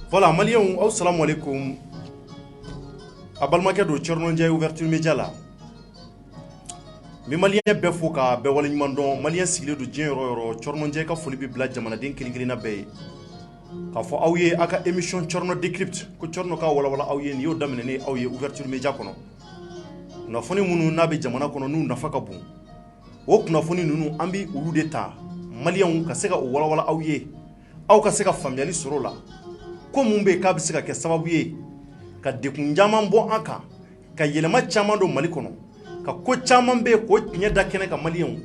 Voilà, Maliens, assalamu alaikum. Abalmakɛ don Cɔrinon ouverture média la. Mi Malien bɛɛ fo ka bɛɛ waleɲuman dɔn. Malien sigilen don diɲɛ yɔrɔ yɔrɔ. Cɔrinon ka foli bɛ bila jamanaden kelen-kelenna bɛɛ ye. K'a fɔ aw ye aw ka émission Cɔrinon décrypte ko Cɔrinon ka walawala aw ye nin y'o daminɛnen aw ye ouverture média kɔnɔ. Kunnafoni minnu n'a bɛ jamana kɔnɔ n'u nafa ka bon. O kunnafoni ninnu an bɛ olu de ta Maliens ka se ka o walawala aw ye. Aw ka se ka faamuyali sɔrɔ o la. Ko mun bɛ k'a bɛ se ka kɛ sababu ye ka dekun caman bɔ an kan ka yɛlɛma caman don Mali kɔnɔ ka ko caman bɛ k'o tiɲɛ da kɛnɛ kan Maliens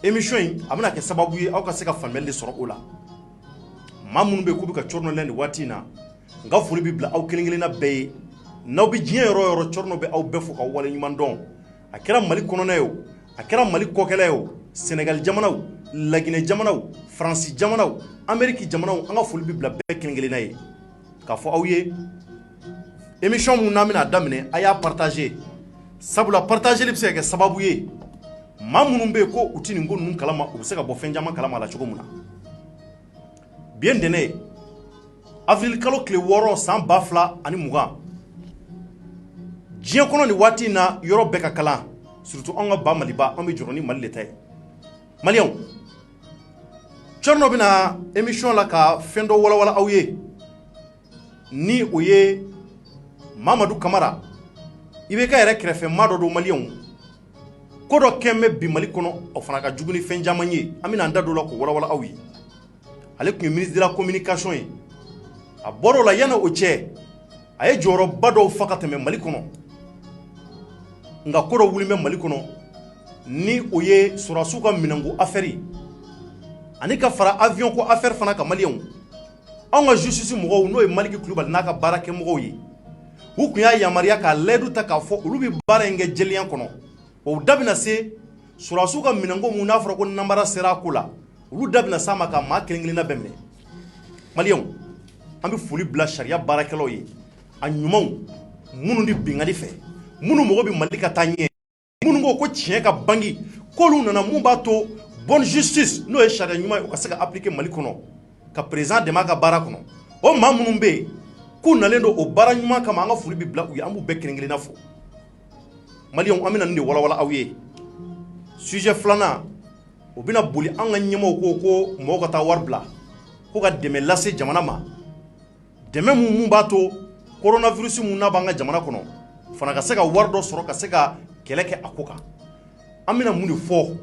émission in a bɛna kɛ sababu ye aw ka se ka faamuyali sɔrɔ o la maa minnu bɛ k'u bɛ ka Cɔrinon lamɛn nin waati in na n ka foli bɛ bila aw kelen-kelenna bɛɛ ye n'aw bɛ diɲɛ yɔrɔ o yɔrɔ Cɔrinon bɛ aw bɛɛ fo k'aw waleɲuman dɔn a kɛra Mali kɔnɔna ye o a kɛra Mali kɔkɛla ye o Sénégal jamanaw Laginɛ jamanaw Faransi jamanaw Amérique jamanaw an ka foli bɛ bila bɛɛ kelen-kelenna ye k'a fɔ aw ye émission mun n'an bɛna daminɛ a y'a partager sabula partageli bɛ se ka kɛ sababu ye maa minnu bɛ yen ko u tɛ nin ko ninnu kalama u bɛ se ka bɔ fɛn caman kalama a la cogo min na bi ye ntɛnɛn ye avril kalo tile 6 san 2020 diɲɛ kɔnɔ nin waati in na yɔrɔ bɛɛ ka kalan surtout an ka ba Maliba an bɛ jɔrɔ ni Mali de ta ye Maliens Cɔrinon bɛna émission la ka fɛn dɔ walawala aw ye ni o ye Mamadu Kamara IBK yɛrɛ kɛrɛfɛ maa dɔ don Maliens ko dɔ kɛn bɛ bi Mali kɔnɔ o fana ka jugu ni fɛn caman ye an bɛna an da don la k'o walawala aw ye ale tun ye ministre de la communication ye a bɔra o la yanni o cɛ a ye jɔyɔrɔba dɔw fa ka tɛmɛ Mali kɔnɔ nka ko dɔ wuli bɛ Mali kɔnɔ ni o ye sɔrɔdasiw ka minɛnko affaire ani ka fara avion ko affaire fana ka Maliens anw ka justice mɔgɔw n'o ye Maliki Kulubali n'a ka baarakɛmɔgɔw ye u tun y'a yamaruya ka layidu ta k'a fɔ olu bɛ baara in kɛ jɛlenya kɔnɔ o da bɛna se sɔrɔdasiw ka minɛnko mun n'a fɔra ko nanbara sera a ko la olu da bɛna s'a ma ka maa kelen-kelenna bɛɛ minɛ Maliens an bɛ foli bila sariya baarakɛlaw ye a ɲumanw minnu di binkali fɛ minnu mɔgɔ bɛ Mali ka taa ɲɛ minnu ko tiɲɛ ka bangi k'olu nana mun b'a to bonne justice n'o ye sariya ɲuman ye o ka se ka appliquer Mali kɔnɔ ka président dɛmɛ a ka baara kɔnɔ o maa minnu bɛ yen k'u nalen don o baara ɲuman kama an ka foli bɛ bila u ye an b'u bɛɛ kelen-kelenna fo Maliens an bɛna nin de walawala aw ye sujet filanan o bɛna boli an ka ɲɛmɔgɔw ko mɔgɔw ka taa wari bila ko ka dɛmɛ lase jamana ma dɛmɛ mun b'a to coronavirus mun n'a b'an ka jamana kɔnɔ fana ka se ka wari dɔ sɔrɔ ka se ka kɛlɛ kɛ a ko kan an bɛna mun de fɔ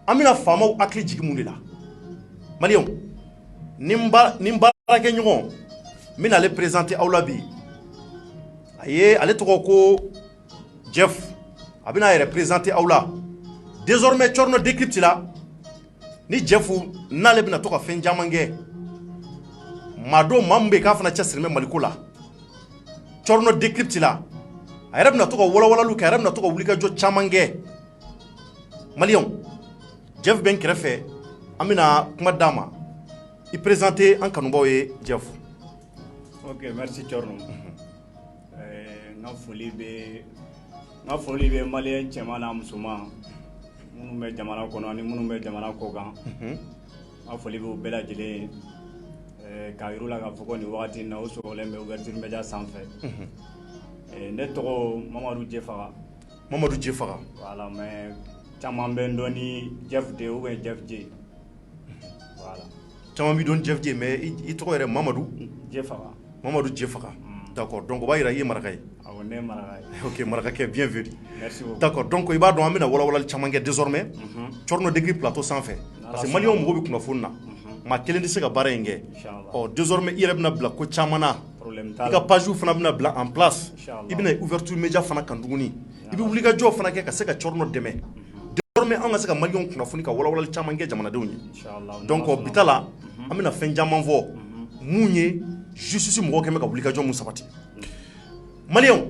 an bɛna faamaw hakili jigin mun de la Maliens nin baarakɛ ɲɔgɔn n bɛna ale présenter aw la bi a ye ale tɔgɔ ko Jeff a bɛna a yɛrɛ présenter aw la désormais Cɔrinon décrypte la ni Jeff n'ale bɛna to ka fɛn caman kɛ maa dɔw maa min bɛ yen k'a fana cɛsirilen bɛ Maliko la Cɔrinon décrypte la a yɛrɛ bɛna to ka walawalaliw kɛ a yɛrɛ bɛna to ka wulikajɔ caman kɛ Maliens Jeff bɛ n kɛrɛfɛ an bɛna kuma d'a ma i présenter an kanubaw ye Jeff. Ok, merci Cɔrinon. N ka foli bɛ Malien cɛman n'a musoman minnu bɛ jamana kɔnɔ ani minnu bɛ jamana kɔ kan. N ka foli bɛ u bɛɛ lajɛlen ye k'a yir'u la k'a fɔ ko nin wagati in na u sɔgɔlen bɛ ouverture média sanfɛ. Ne tɔgɔ Mamadu Jefaga. Mamadu Jefaga. Voilà, mais caman bɛ n dɔn ni Jeff D ou bien Jeff J. Voilà. Caman b'i dɔn Jeff J mais i tɔgɔ yɛrɛ Mamadu Jefaga. Mamadu Jefaga. D'accord, donc o b'a yira i ye maraka ye. Awɔ, ne ye maraka ye. Ok, marakakɛ bienvenue. Merci beaucoup. D'accord, donc i b'a dɔn an bɛna walawalali caman kɛ désormais Cɔrinon décrypte plateau sanfɛ parce que Maliens mɔgɔw bɛ kunnafoni na maa kelen tɛ se ka baara in kɛ désormais i yɛrɛ bɛna bila ko caman na i ka page fana bɛna bila en place i bɛna ouverture média fana kan tuguni i bɛ wulikajɔ fana kɛ ka se ka Cɔrinon dɛmɛ désormais an ka se ka Maliens kunnafoni ka walawalali caman kɛ jamanadenw ye donc bi ta la an bɛna fɛn caman fɔ mun ye justice mɔgɔw kɛn bɛ ka wulikajɔ mun sabati Maliens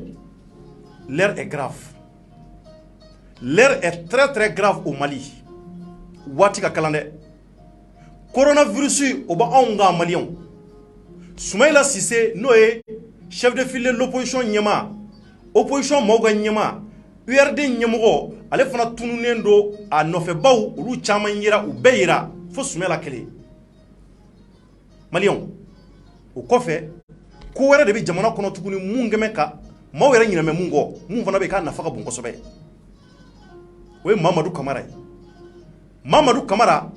l'heure est grave. L'heure est très très grave au Mali. Waati ka kalan dɛ. Coronavirus o ba anw ka Maliens. Soumaïla Cissé n'o est chef de file de l'opposition ɲɛma opposition mɔgɔw ka ɲɛma URD ɲɛmɔgɔ ale fana tununen do a nɔfɛbaw olu caman yera u bɛɛ yera fo Soumaïla kelen Maliens o kɔfɛ ko wɛrɛ de bɛ jamana kɔnɔ tuguni mun kɛmɛ ka maaw yɛrɛ ɲinɛmɛ mun kɔ mun fana bɛ k'a nafa ka bon kosɛbɛ o ye Mamadu Kamara ye Mamadu Kamara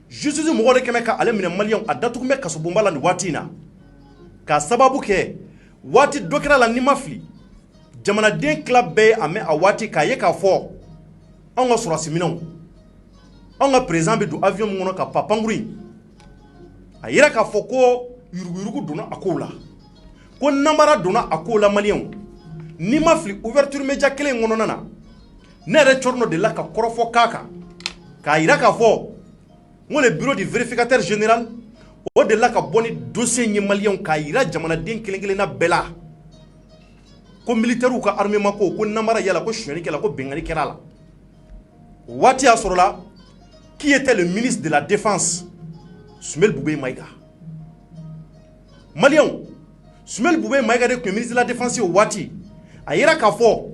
justice mɔgɔ de kɛmɛ ka ale minɛ Maliens a datugu bɛ kasobonba la nin waati in na k'a sababu kɛ waati dɔ kɛra la ni ma fili jamanaden tila bɛɛ a mɛn a waati k'a ye k'a fɔ anw ka sɔrɔdasi minɛnw anw ka président bɛ don avion min kɔnɔ ka pan pankuru a yira k'a fɔ ko yuruguyurugu donna a kow la ko namara donna a kow la Maliens ni ma fili ouverture média kelen kɔnɔna na ne yɛrɛ cɔrɔnɔ de la ka kɔrɔfɔ k'a kan k'a yira k'a fɔ n ko le bureau du vérificateur général o de la ka bɔ ni dossier ye Maliens k'a yira jamanaden kelen kelenna bɛɛ la ko militaire ka armement ko namara yala ko suɲɛni kɛla ko bɛnkanni kɛra la waati y'a sɔrɔ la qui était le ministre de la défense Soumaïla Boubèye Maïga Maliens Soumaïla Boubèye Maïga de tun ye ministre de la défense o waati a yira k'a fɔ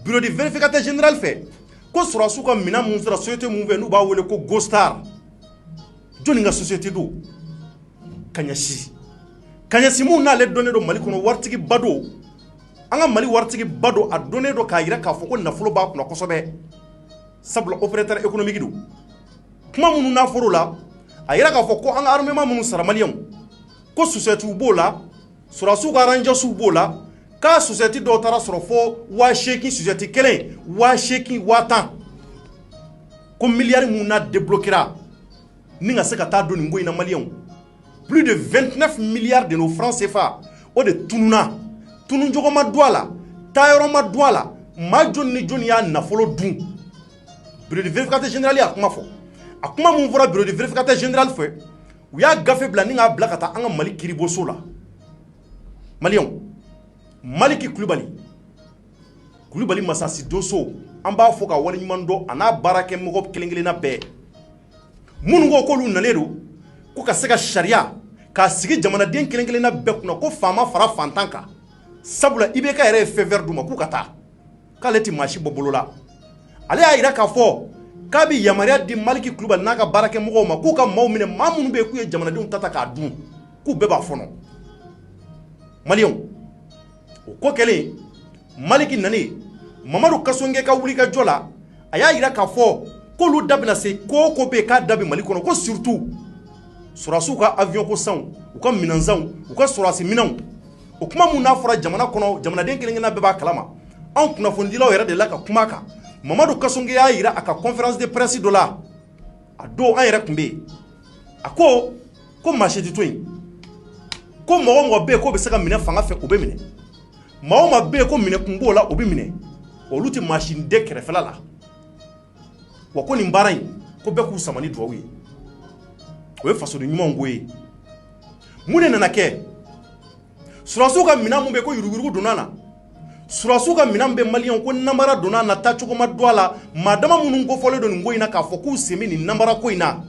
bureau du vérificateur général fɛ ko sɔrɔdasiw ka minɛn mun sera société mun fɛ n'u b'a wele ko Gostar jɔnni ka société do Kaɲasi mun n'ale donnen do Mali kɔnɔ waritigi ba do an ka Mali waritigi ba do a donnen do k'a yira k'a fɔ ko nafolo b'a kunna kosɛbɛ sabula opérateur économique do kuma minnu n'a fɔr'o la a yira k'a fɔ ko an ka armement minnu sara Maliens ko société b'o la sɔrɔdasiw ka arrangementsiw b'o la k'a société dɔw taara sɔrɔ fo 80,000 société kelen 80,000 10,000 ko miliyari mun n'a débloquera ni ka se ka taa don nin ko in na Maliens plus de 29 milliards de nos francs CFA o de tununa tununjogo ma don a la taayɔrɔ ma don a la maa jɔnni ni jɔnni y'a nafolo dun bureau du vérificateur général y'a kuma fɔ a kuma mun fɔra bureau du vérificateur général fɛ u y'a gafe bila ni k'a bila ka taa an ka Mali kiiriboso la Maliens Maliki Kulibali Masasi Doso an b'a fɔ ka waleɲuman dɔn a n'a baarakɛmɔgɔ kelen kelenna bɛɛ minnu ko k'olu nalen do ko ka se ka sariya k'a sigi jamanaden kelen kelenna bɛɛ kunna ko faama fara fantan kan sabula IBK yɛrɛ ye feu vert d'u ma k'u ka taa k'ale tɛ maa si bɔ bolo la ale y'a yira k'a fɔ k'a bɛ yamaruya di Maliki Kulibali n'a ka baarakɛmɔgɔw ma k'u ka maaw minɛ maa minnu bɛ yen k'u ye jamanadenw ta k'a dun k'u bɛɛ b'a fɔnɔ Maliens o ko kɛlen Maliki nani Mamadu Kasonge ka wuli ka jɔ la a y'a yira k'a fɔ k'olu da bɛna se ko bɛ yen k'a da bɛ Mali kɔnɔ ko surtout sɔrɔdasiw ka avion ko sanw u ka minɛnsanw u ka sɔrɔdasi minɛnw o kuma mun n'a fɔra jamana kɔnɔ jamanaden kelen kelenna bɛɛ b'a kalama anw kunnafonidilaw yɛrɛ de la ka kuma kan Mamadu Kasonge y'a yira a ka conférence de presse dɔ la a don an yɛrɛ tun bɛ yen a ko maa si tɛ to yen ko mɔgɔ o mɔgɔ bɛ yen k'o bɛ se ka minɛ fanga fɛ o bɛ minɛ maa o maa bɛ yen ko minɛ kun b'o la o bɛ minɛ olu tɛ maa si den kɛrɛfɛla la wa ko nin baara in ko bɛɛ k'u sama ni dugawu ye o ye fasoden ɲumanw ko ye mun de nana kɛ sɔrɔdasiw ka minɛn mun bɛ yen ko yuruguyurugu donna a la sɔrɔdasiw ka minɛn bɛ Maliens ko namara donna a la taacogo ma don a la maa dama minnu kofɔlen don nin ko in na k'a fɔ k'u sen bɛ nin namara ko in na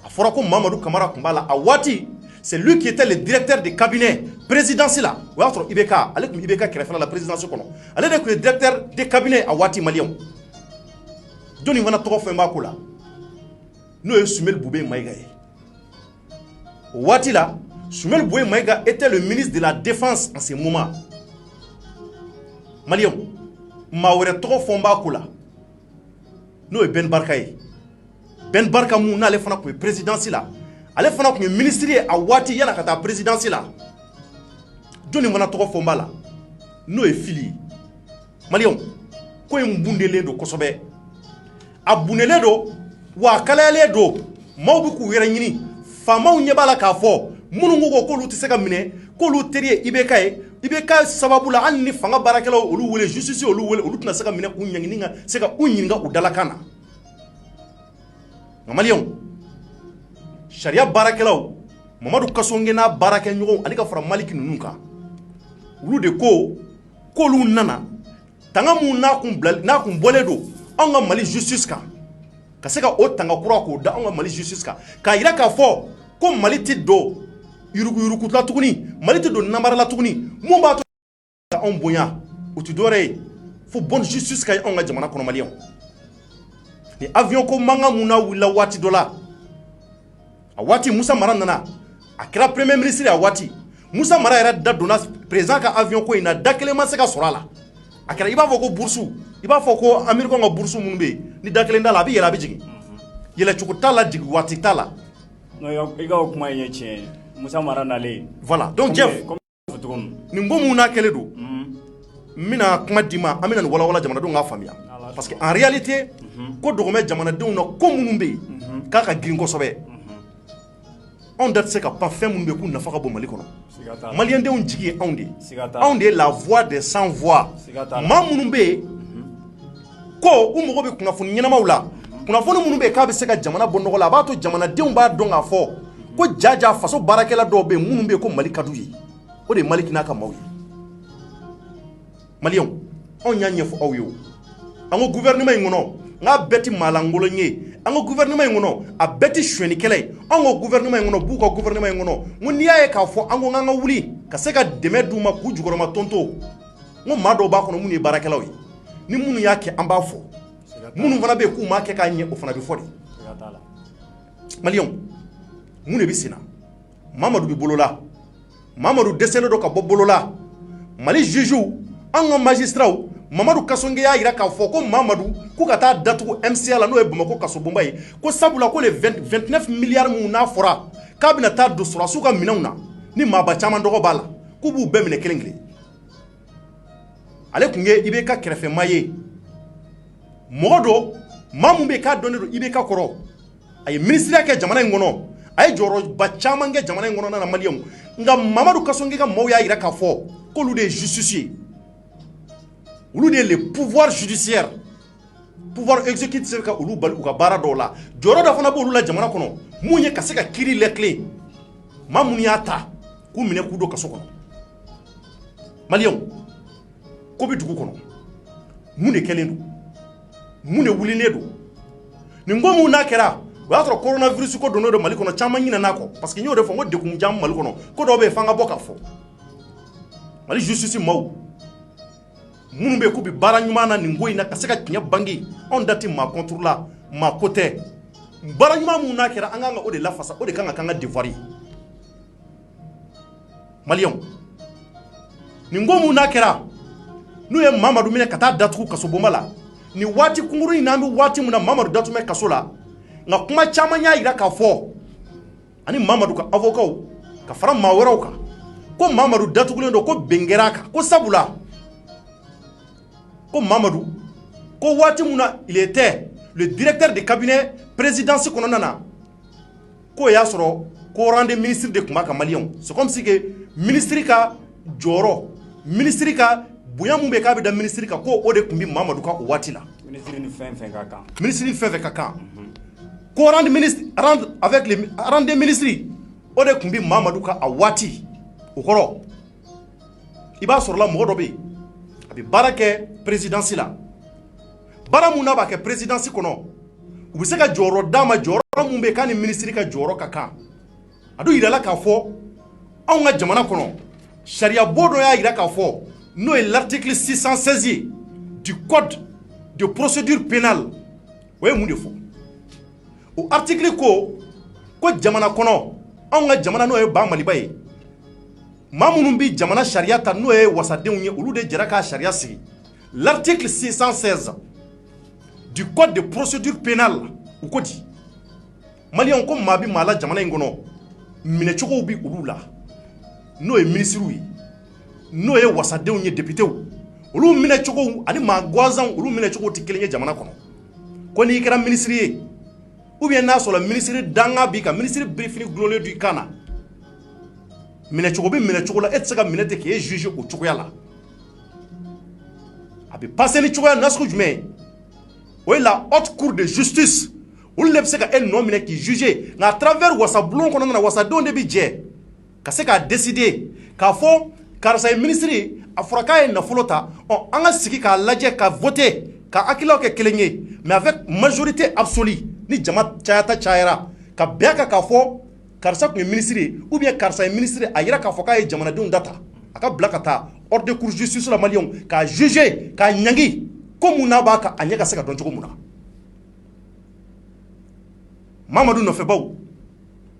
a fɔra ko Mamadu Kamara tun b'a la a waati c'est lui qui était le directeur de cabinet présidentiel la o y'a sɔrɔ IBK ale tun IBK kɛrɛfɛla la présidence kɔnɔ ale de tun ye directeur de cabinet a waati Maliens jɔnni fana tɔgɔ fɛn b'a ko la n'o ye Soumaïla Boubèye Maïga ye o waati la Soumaïla Boubèye Maïga était le ministre de la défense en ce moment Maliens maa wɛrɛ tɔgɔ fɛn b'a ko la n'o ye Ben Barka ye Ben Barka mun n'ale fana tun ye présidence la ale fana tun ye ministre ye a waati yana ka taa présidence la jɔnni fana tɔgɔ fɛn b'a la n'o ye Fili ye Maliens ko in bundelen don kosɛbɛ a bunelen don wa a kalayalen don maaw bɛ k'u yɛrɛ ɲini faamaw ɲɛ b'a la k'a fɔ minnu ko k'olu tɛ se ka minɛ k'olu teri ye IBK ye IBK sababu la hali ni fanga baarakɛlaw olu wele justice olu wele olu tɛna se ka minɛ k'u ɲangini ka se ka u ɲininka u dalakan na nka Maliens sariya baarakɛlaw Mamadu Kasonge n'a baarakɛɲɔgɔnw ani ka fara Maliki ninnu kan olu de ko k'olu nana tanga mun n'a kun bɔlen don anw ka Mali justice kan ka se ka o tanga kura k'o da anw ka Mali justice kan k'a yira k'a fɔ ko Mali tɛ don yurukutla tuguni Mali tɛ don namara la tuguni mun b'a to anw bonya o tɛ dɔwɛrɛ ye fo bonne justice ka anw ka jamana kɔnɔ maliyɛnw ni avion ko mankan mun na wulila waati dɔ la a waati Musa Mara nana a kɛra premier ministre a waati Musa Mara yɛrɛ da donna président ka avion ko in na da kelen ma se ka sɔrɔ a la a kɛra i b'a fɔ ko bourse i b'a fɔ ko Américain ka bourse minnu bɛ yen ni da kelen da la a bɛ yɛlɛ a bɛ jigin yɛlɛcogo t'a la jigin waati t'a la i ka o kuma in ye tiɲɛ ye Musa Mara nalen voilà donc Jeff nin ko mun n'a kɛlen don n bɛna kuma d'i ma an bɛna nin walawala jamanadenw k'a faamuya parce que en réalité ko dɔgɔmɛ jamanadenw na ko minnu bɛ yen k'a ka girin kosɛbɛ anw da tɛ se ka pan fɛn minnu bɛ k'u nafa ka bon Mali kɔnɔ maliyɛndenw jigi ye anw de ye anw de ye la voix des sans voix maa minnu bɛ yen ko u mago bɛ kunnafoni ɲɛnamaw la kunnafoni minnu bɛ yen k'a bɛ se ka jamana bɔ nɔgɔ la a b'a to jamanadenw b'a dɔn k'a fɔ ko jaja faso baarakɛla dɔw bɛ yen minnu bɛ yen ko Mali ka d'u ye o de ye Mali n'a ka maaw ye maliyɛnw anw y'a ɲɛfɔ aw ye o an ko gouvernement in kɔnɔ n'a bɛɛ tɛ maalankolon ye an ko gouvernement in kɔnɔ a bɛɛ tɛ sonyɛnikɛla ye an ko gouvernement in kɔnɔ b'u ka gouvernement in kɔnɔ n ko n'i y'a ye k'a fɔ an ko k'an ka wuli ka se ka dɛmɛ d'u ma k'u jukɔrɔma tonto n ko maa dɔw b'a kɔnɔ minnu ye baarakɛlaw ye ni minnu y'a kɛ an b'a fɔ minnu fana bɛ yen k'u m'a kɛ k'a ɲɛ o fana bɛ fɔ de maliyɛnw mun de bɛ sen na Mamadu bɛ bolola Mamadu dɛsɛlen don ka bɔ bolola Mali juges an ka magistrats Mamadu Kasonge y'a jira k'a fɔ ko Mamadu k'u ka taa datugu MCA la n'o ye Bamako kasobonba ye ko sabula ko les 29 milliards mun n'a fɔra k'a bɛna taa don sɔrɔdasiw ka minɛnw na ni maaba caman dɔgɔ b'a la k'u b'u bɛɛ minɛ kelen kelen ale tun ye IBK kɛrɛfɛmaa ye mɔgɔ dɔ maa mun bɛ yen k'a dɔnnen don IBK kɔrɔ a ye ministériya kɛ jamana in kɔnɔ a ye jɔyɔrɔba caman kɛ jamana in kɔnɔna na maliyɛnw nka Mamadu Kasonge ka maaw y'a jira k'a fɔ k'olu de ye justice ye olu de ye le pouvoir judiciaire pouvoir exécutif ka olu bali u ka baara dɔw la jɔyɔrɔ dɔ fana b'olu la jamana kɔnɔ mun ye ka se ka kiiri lɛtilen maa minnu y'a ta k'u minɛ k'u don kaso kɔnɔ maliyɛnw ko bɛ dugu kɔnɔ mun de kɛlen don mun de wulilen don nin ko mun n'a kɛra o y'a sɔrɔ coronavirus ko donnen don Mali kɔnɔ caman ɲinɛn'a kɔ parce que n y'o de fɔ n ko degun caman Mali kɔnɔ ko dɔw bɛ yen f'an ka bɔ k'a fɔ Mali justice maaw minnu bɛ yen k'u bɛ baara ɲuman na nin ko in na ka se ka tiɲɛ bange anw da tɛ maa contre la maa ko tɛ baara ɲuman minnu n'a kɛra an kan ka o de lafasa o de kan ka k'an ka devoir ye maliyɛnw nin ko minnu n'a kɛra n'u ye Mamadu minɛ ka taa datugu kasobonba la ni waati kunkurun in n'an bɛ waati min na Mamadu datugu kaso la nka kuma caman y'a jira k'a fɔ ani Mamadu ka avocat ka fara maa wɛrɛw kan ko Mamadu datugulen don ko bɛn kɛra a kan ko sabula ko Mamadu ko waati min na il était le directeur de cabinet présidence kɔnɔna na ko y'a sɔrɔ ko rang de ministre de tun b'a ka maliyɛnw c'est comme si que ministre ka jɔyɔrɔ ministre ka bonya mun bɛ k'a bɛ da ministre kan ko o de tun bɛ Mamadu kan o waati la ministre ni fɛn fɛn ka kan ministre ni fɛn fɛn ka kan ko rang de ministre avec les rang de ministre o de tun bɛ Mamadu kan a waati o kɔrɔ i b'a sɔrɔla mɔgɔ dɔ bɛ yen a bɛ baara kɛ présidence la baara mun n'a b'a kɛ présidence kɔnɔ u bɛ se ka jɔyɔrɔ d'a ma jɔyɔrɔ mun bɛ yen k'a ni ministre ka jɔyɔrɔ ka kan a dun yirala k'a fɔ anw ka jamana kɔnɔ sariya bɔ dɔ y'a jira k'a fɔ n'o ye l'article 616 ye du code de procédure pénale o ye mun de fɔ o article ko jamana kɔnɔ anw ka jamana n'o ye ba Maliba ye maa minnu bɛ jamana sariya ta n'o ye wasadenw ye olu de jɛra k'a sariya sigi l'article 616 du code de procédure pénale u ko di maliyɛnw ko maa bɛ maa la jamana in kɔnɔ minɛcogow bɛ olu la n'o ye ministres ye n'o ye wasadenw ye députés olu minɛcogow ani maa gansanw olu minɛcogow tɛ kelen ye jamana kɔnɔ ko n'i kɛra ministre ye ou bien n'a sɔrɔ ministre danga b'i kan ministre birifini gulonlen don i kan na minɛcogo bɛ minɛcogo la e tɛ se ka minɛ ten k'e juge o cogoya la a bɛ passer ni cogoya nasugu jumɛn ye o ye la haute cour de justice olu de bɛ se ka e nɔ minɛ k'i juger nka à travers wasabulon kɔnɔna na wasadenw de bɛ jɛ ka se k'a décider k'a fɔ karisa ye ministre ye a fɔra k'a ye nafolo ta an ka sigi k'a lajɛ ka voter ka hakilaw kɛ kelen ye mais avec majorité absolue ni jama cayata cayara ka bɛn a kan k'a fɔ karisa tun ye ministre ye ou bien karisa ye ministre a yira k'a fɔ k'a ye jamanadenw data a ka bila ka taa hors de cour justice la maliyɛnw k'a juger k'a ɲangi ko mun n'a b'a ka a ɲɛ ka se ka dɔn cogo mun na Mamadu nɔfɛbaw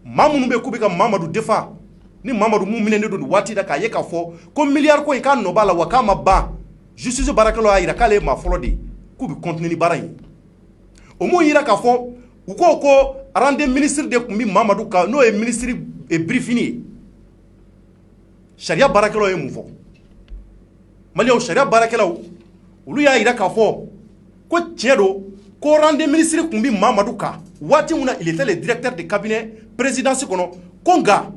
maa minnu bɛ k'u bɛ ka Mamadu défend ni Mamadu mun minɛnen don nin waati la k'a ye k'a fɔ ko miliyari ko in k'a nɔ b'a la wa k'a ma ban justice baarakɛlaw y'a jira k'ale ye maa fɔlɔ de ye k'u bɛ continuer ni baara in o mun yira k'a fɔ u ko ko arande ministre de tun bɛ Mamadu kan n'o ye ministre Birifini ye sariya baarakɛlaw ye mun fɔ maliyɛnw sariya baarakɛlaw olu y'a jira k'a fɔ ko tiɲɛ don ko arande ministre tun bɛ Mamadu kan waati min na il était le directeur de cabinet présidence kɔnɔ ko nka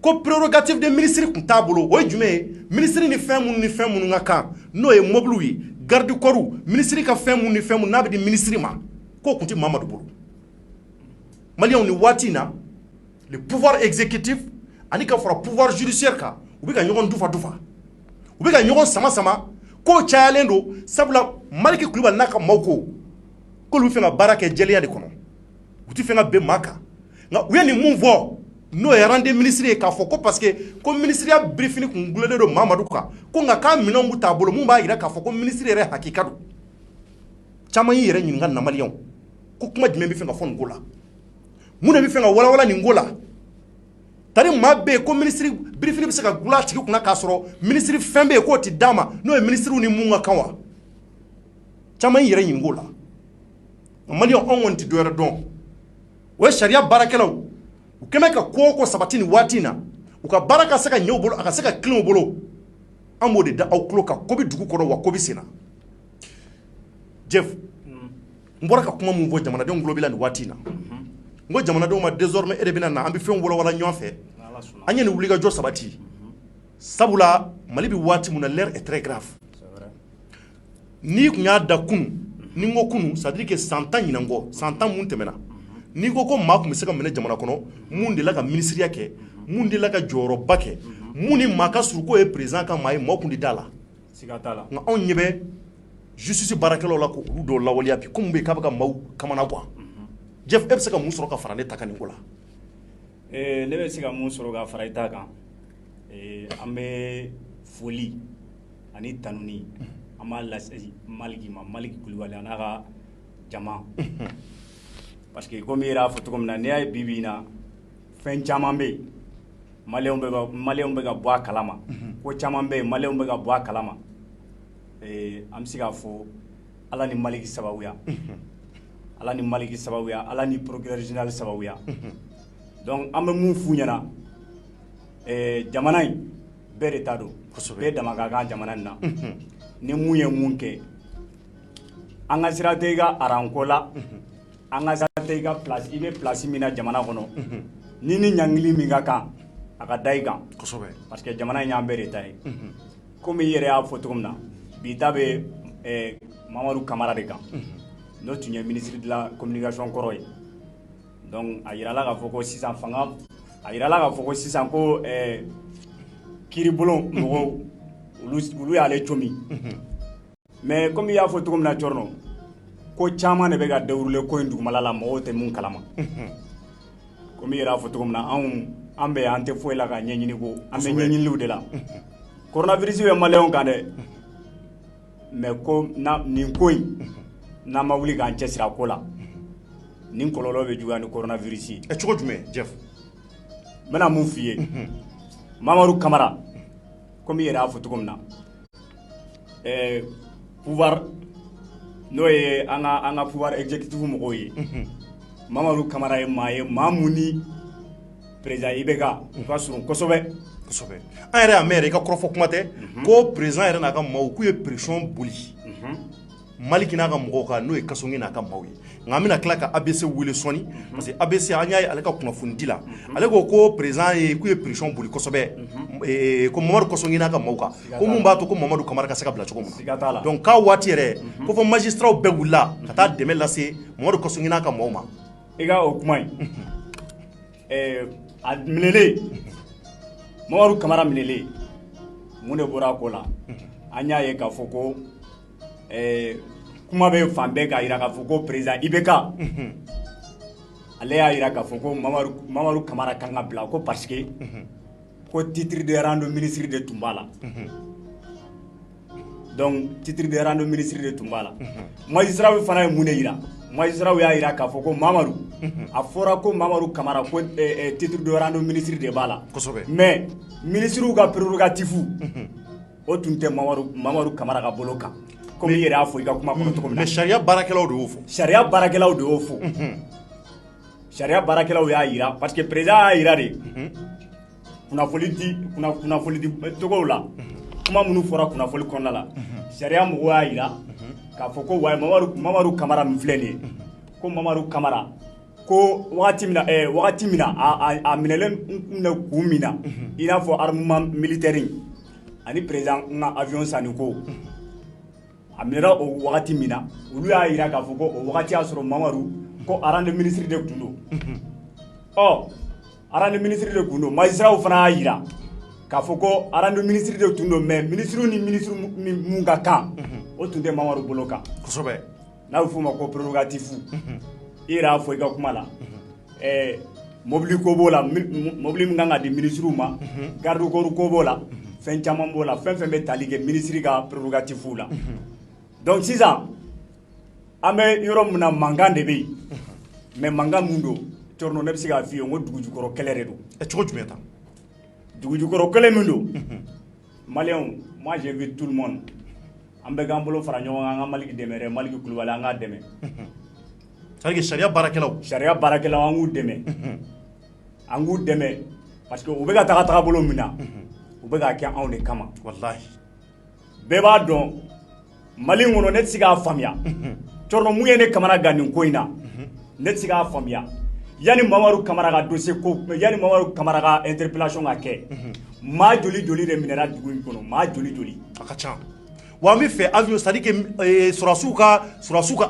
ko prérogative de ministre tun t'a bolo o ye jumɛn ye ministre ni fɛn minnu ka kan n'o ye mobiliw ye garde corps ministre ka fɛn minnu ni fɛn minnu n'a bɛ di ministre ma k'o tun tɛ Mamadu bolo maliyɛnw ni waati in na le pouvoir exécutif ani ka fara pouvoir judiciaire kan u bɛ ka ɲɔgɔn dufa u bɛ ka ɲɔgɔn sama k'o cayalen don sabula Maliki Kulibali n'a ka maaw ko k'olu bɛ fɛ ka baara kɛ jɛlenya de kɔnɔ u tɛ fɛ ka bɛn maa kan nka u ye nin mun fɔ n'o ye arande ministre ye k'a fɔ ko parce que ko ministeriya Birifini tun gulonnen don Mamadu kan ko nka k'a minɛnw bɛ t'a bolo mun b'a jira k'a fɔ ko ministre yɛrɛ hakika don caman y'i yɛrɛ ɲininka na maliyɛnw ko kuma jumɛn bɛ fɛ ka fɔ nin ko la mun de bɛ fɛ ka walawala nin ko la tari maa bɛ yen ko ministre Birifini bɛ se ka gula a tigi kunna k'a sɔrɔ ministre fɛn bɛ yen k'o tɛ d'a ma n'o ye ministrew ni mun ka kan wa caman y'i yɛrɛ ɲininka o la maliyɛnw anw kɔni tɛ dɔwɛrɛ dɔn o ye sariya baarakɛlaw u kɛmɛ ka ko o ko sabati nin waati in na u ka baara ka se ka ɲɛ u bolo a ka se ka tilen u bolo an b'o de da aw tulo kan ko bɛ dugu kɔnɔ wa ko bɛ sen na Jeff n bɔra ka kuma mun fɔ jamanadenw tulo b'i la nin waati in na n ko jamanadenw ma désormais e de bɛna na an bɛ fɛnw walawala ɲɔgɔn fɛ an ye nin wulikajɔ sabati sabula Mali bɛ waati min na l'heure est très grave n'i tun y'a da kunun ni n ko kunun c'est à dire que san 10 ɲinan kɔ san 10 mun tɛmɛna n'i ko maa tun bɛ se ka minɛ jamana kɔnɔ mun de la ka ministeriya kɛ mun de la ka jɔyɔrɔba kɛ mun ni maa ka surun k'o ye président ka maa ye maaw tun tɛ d'a la nka anw ɲɛ bɛ justice baarakɛlaw la k'olu dɔw lawaleya bi ko mun bɛ yen k'a bɛ ka maaw kamana gan Jeff e bɛ se ka mun sɔrɔ ka fara ne ta kan nin ko la ne bɛ se ka mun sɔrɔ ka fara i ta kan an bɛ foli ani tanuni an b'a lase Maliki ma Maliki Kulibali a n'a ka jama parce que comme i yɛrɛ y'a fɔ cogo min na n'i y'a ye bi bi in na fɛn caman bɛ yen maliyɛnw bɛ ka bɔ a kalama ko caman bɛ yen maliyɛnw bɛ ka bɔ a kalama an bɛ se k'a fɔ Ala ni Maliki sababuya Ala ni Maliki sababuya Ala ni procureur général sababuya donc an bɛ mun f'u ɲɛna jamana in bɛɛ de ta don bɛɛ dama ka kan jamana in na ni mun ye mun kɛ an ka sira tɛ i ka aranko la an ka sira tɛ i ka place i bɛ place min na jamana kɔnɔ ni ɲankili min ka kan a ka da i kan parce que jamana in y'an bɛɛ de ta ye komi i yɛrɛ y'a fɔ cogo min na bi ta bɛ Mamadu Kamara de kan n'o tun ye ministre de la communication kɔrɔ ye donc a yirala k'a fɔ ko sisan fanga a yirala k'a fɔ ko sisan ko kiiribulon mɔgɔw olu y'ale comi mais comme i y'a fɔ cogo min na Cɔrɔnɔ ko caman de bɛ ka déroulé ko in dugumala la mɔgɔw tɛ mun kalama comme i yɛrɛ y'a fɔ cogo min na an bɛ an tɛ foyi la ka ɲɛɲini ko an bɛ ɲɛɲiniw de la coronavirus bɛ maliyɛnw kan dɛ mais ko nin ko in n'an ma wuli k'an cɛsiri a ko la nin kɔlɔlɔ bɛ juguya ni coronavirus ye cogo jumɛn Jeff n bɛna mun f'i ye Mamadu Kamara comme i yɛrɛ y'a fɔ cogo min na pouvoir n'o ye an ka pouvoir exécutif mɔgɔw ye Mamadu Kamara ye maa mun ni président IBK u ka surun kosɛbɛ an yɛrɛ y'a mɛn yɛrɛ i ka kɔrɔfɔ kuma tɛ ko président yɛrɛ n'a ka maaw k'u ye pression boli Maliki n'a ka mɔgɔw kan n'o ye Kasongi n'a ka maaw ye nka an bɛna tila ka ABC wele sɔnni parce que ABC an y'a ye ale ka kunnafoni di la ale ko président k'u ye pression boli kosɛbɛ ko Mamadu Kasongi n'a ka maaw kan ko mun b'a to ko Mamadu Kamara ka se ka bila cogo min na donc k'a waati yɛrɛ ko fɔ magistrats bɛɛ wulila ka taa dɛmɛ lase Mamadu Kasongi n'a ka maaw ma i ka o kuma in a minɛlen Mamadu Kamara minɛlen mun de bɔra a ko la an y'a ye k'a fɔ ko kuma bɛ fan bɛɛ k'a jira k'a fɔ ko président IBK ale y'a jira k'a fɔ ko Mamaru Kamara kan ka bila ko parce que ko titre de rang de ministre de tun b'a la donc titre de rang de ministre de tun b'a la magistrat fana ye mun de jira magistrat y'a jira k'a fɔ ko Mamaru a fɔra ko Mamaru Kamara ko titre de rang de ministre de b'a la mais ministre ka prérogative o tun tɛ Mamaru Kamara ka bolo kan comme i yɛrɛ y'a fɔ i ka kuma kɔnɔ cogo min na mais sariya baarakɛlaw de y'o fɔ sariya baarakɛlaw de y'o fɔ sariya baarakɛlaw y'a jira parce que président y'a jira de kunnafoni di togow la kuma minnu fɔra kunnafoni kɔnɔna la sariya mɔgɔw y'a jira k'a fɔ ko wa Mamaru Kamara min filɛ nin ye ko Mamaru Kamara ko wagati min na a minɛlen minɛ kun min na i n'a fɔ armement militaire ani président ka avion sanni ko a minɛra o wagati min na olu y'a jira k'a fɔ ko o wagati y'a sɔrɔ Mamaru ko rang de ministre de tun don rang de ministre de tun don magistrat fana y'a jira k'a fɔ ko rang de ministre de tun don mais ministre ni ministre mun ka kan o tun tɛ Mamaru bolo kan kosɛbɛ n'a bɛ f'o ma ko prérogative i yɛrɛ y'a fɔ i ka kuma la mobili ko b'o la mobili min kan ka di ministre ma garde corps ko b'o la fɛn caman b'o la fɛn fɛn bɛ tali kɛ ministre ka prérogative la donc sisan an bɛ yɔrɔ min na mankan de bɛ yen mais mankan mun don Cɔrɔnɔ ne bɛ se k'a f'i ye n ko dugujukɔrɔ kɛlɛ de don cogo jumɛn ta dugujukɔrɔ kɛlɛ min don Maliens moi j'ai vu tout le monde an bɛ k'an bolo fara ɲɔgɔn kan an ka Maliki dɛmɛ dɛ Maliki Kulubali an k'a dɛmɛ c'est à dire que sariya baarakɛlaw an k'u dɛmɛ parce que u bɛ ka taga bolo min na u bɛ k'a kɛ anw de kama wallahi bɛɛ b'a dɔn Mali kɔnɔ ne tɛ se k'a faamuya Cɔrɔnɔ mun ye ne kamana gan nin ko in na ne tɛ se k'a faamuya yani Mamaru Kamara ka dossier ko yani Mamaru Kamara ka interpellation ka kɛ maa joli de minɛra dugu in kɔnɔ maa joli a ka ca wa an bɛ fɛ avion c'est à dire que sɔrɔdasiw ka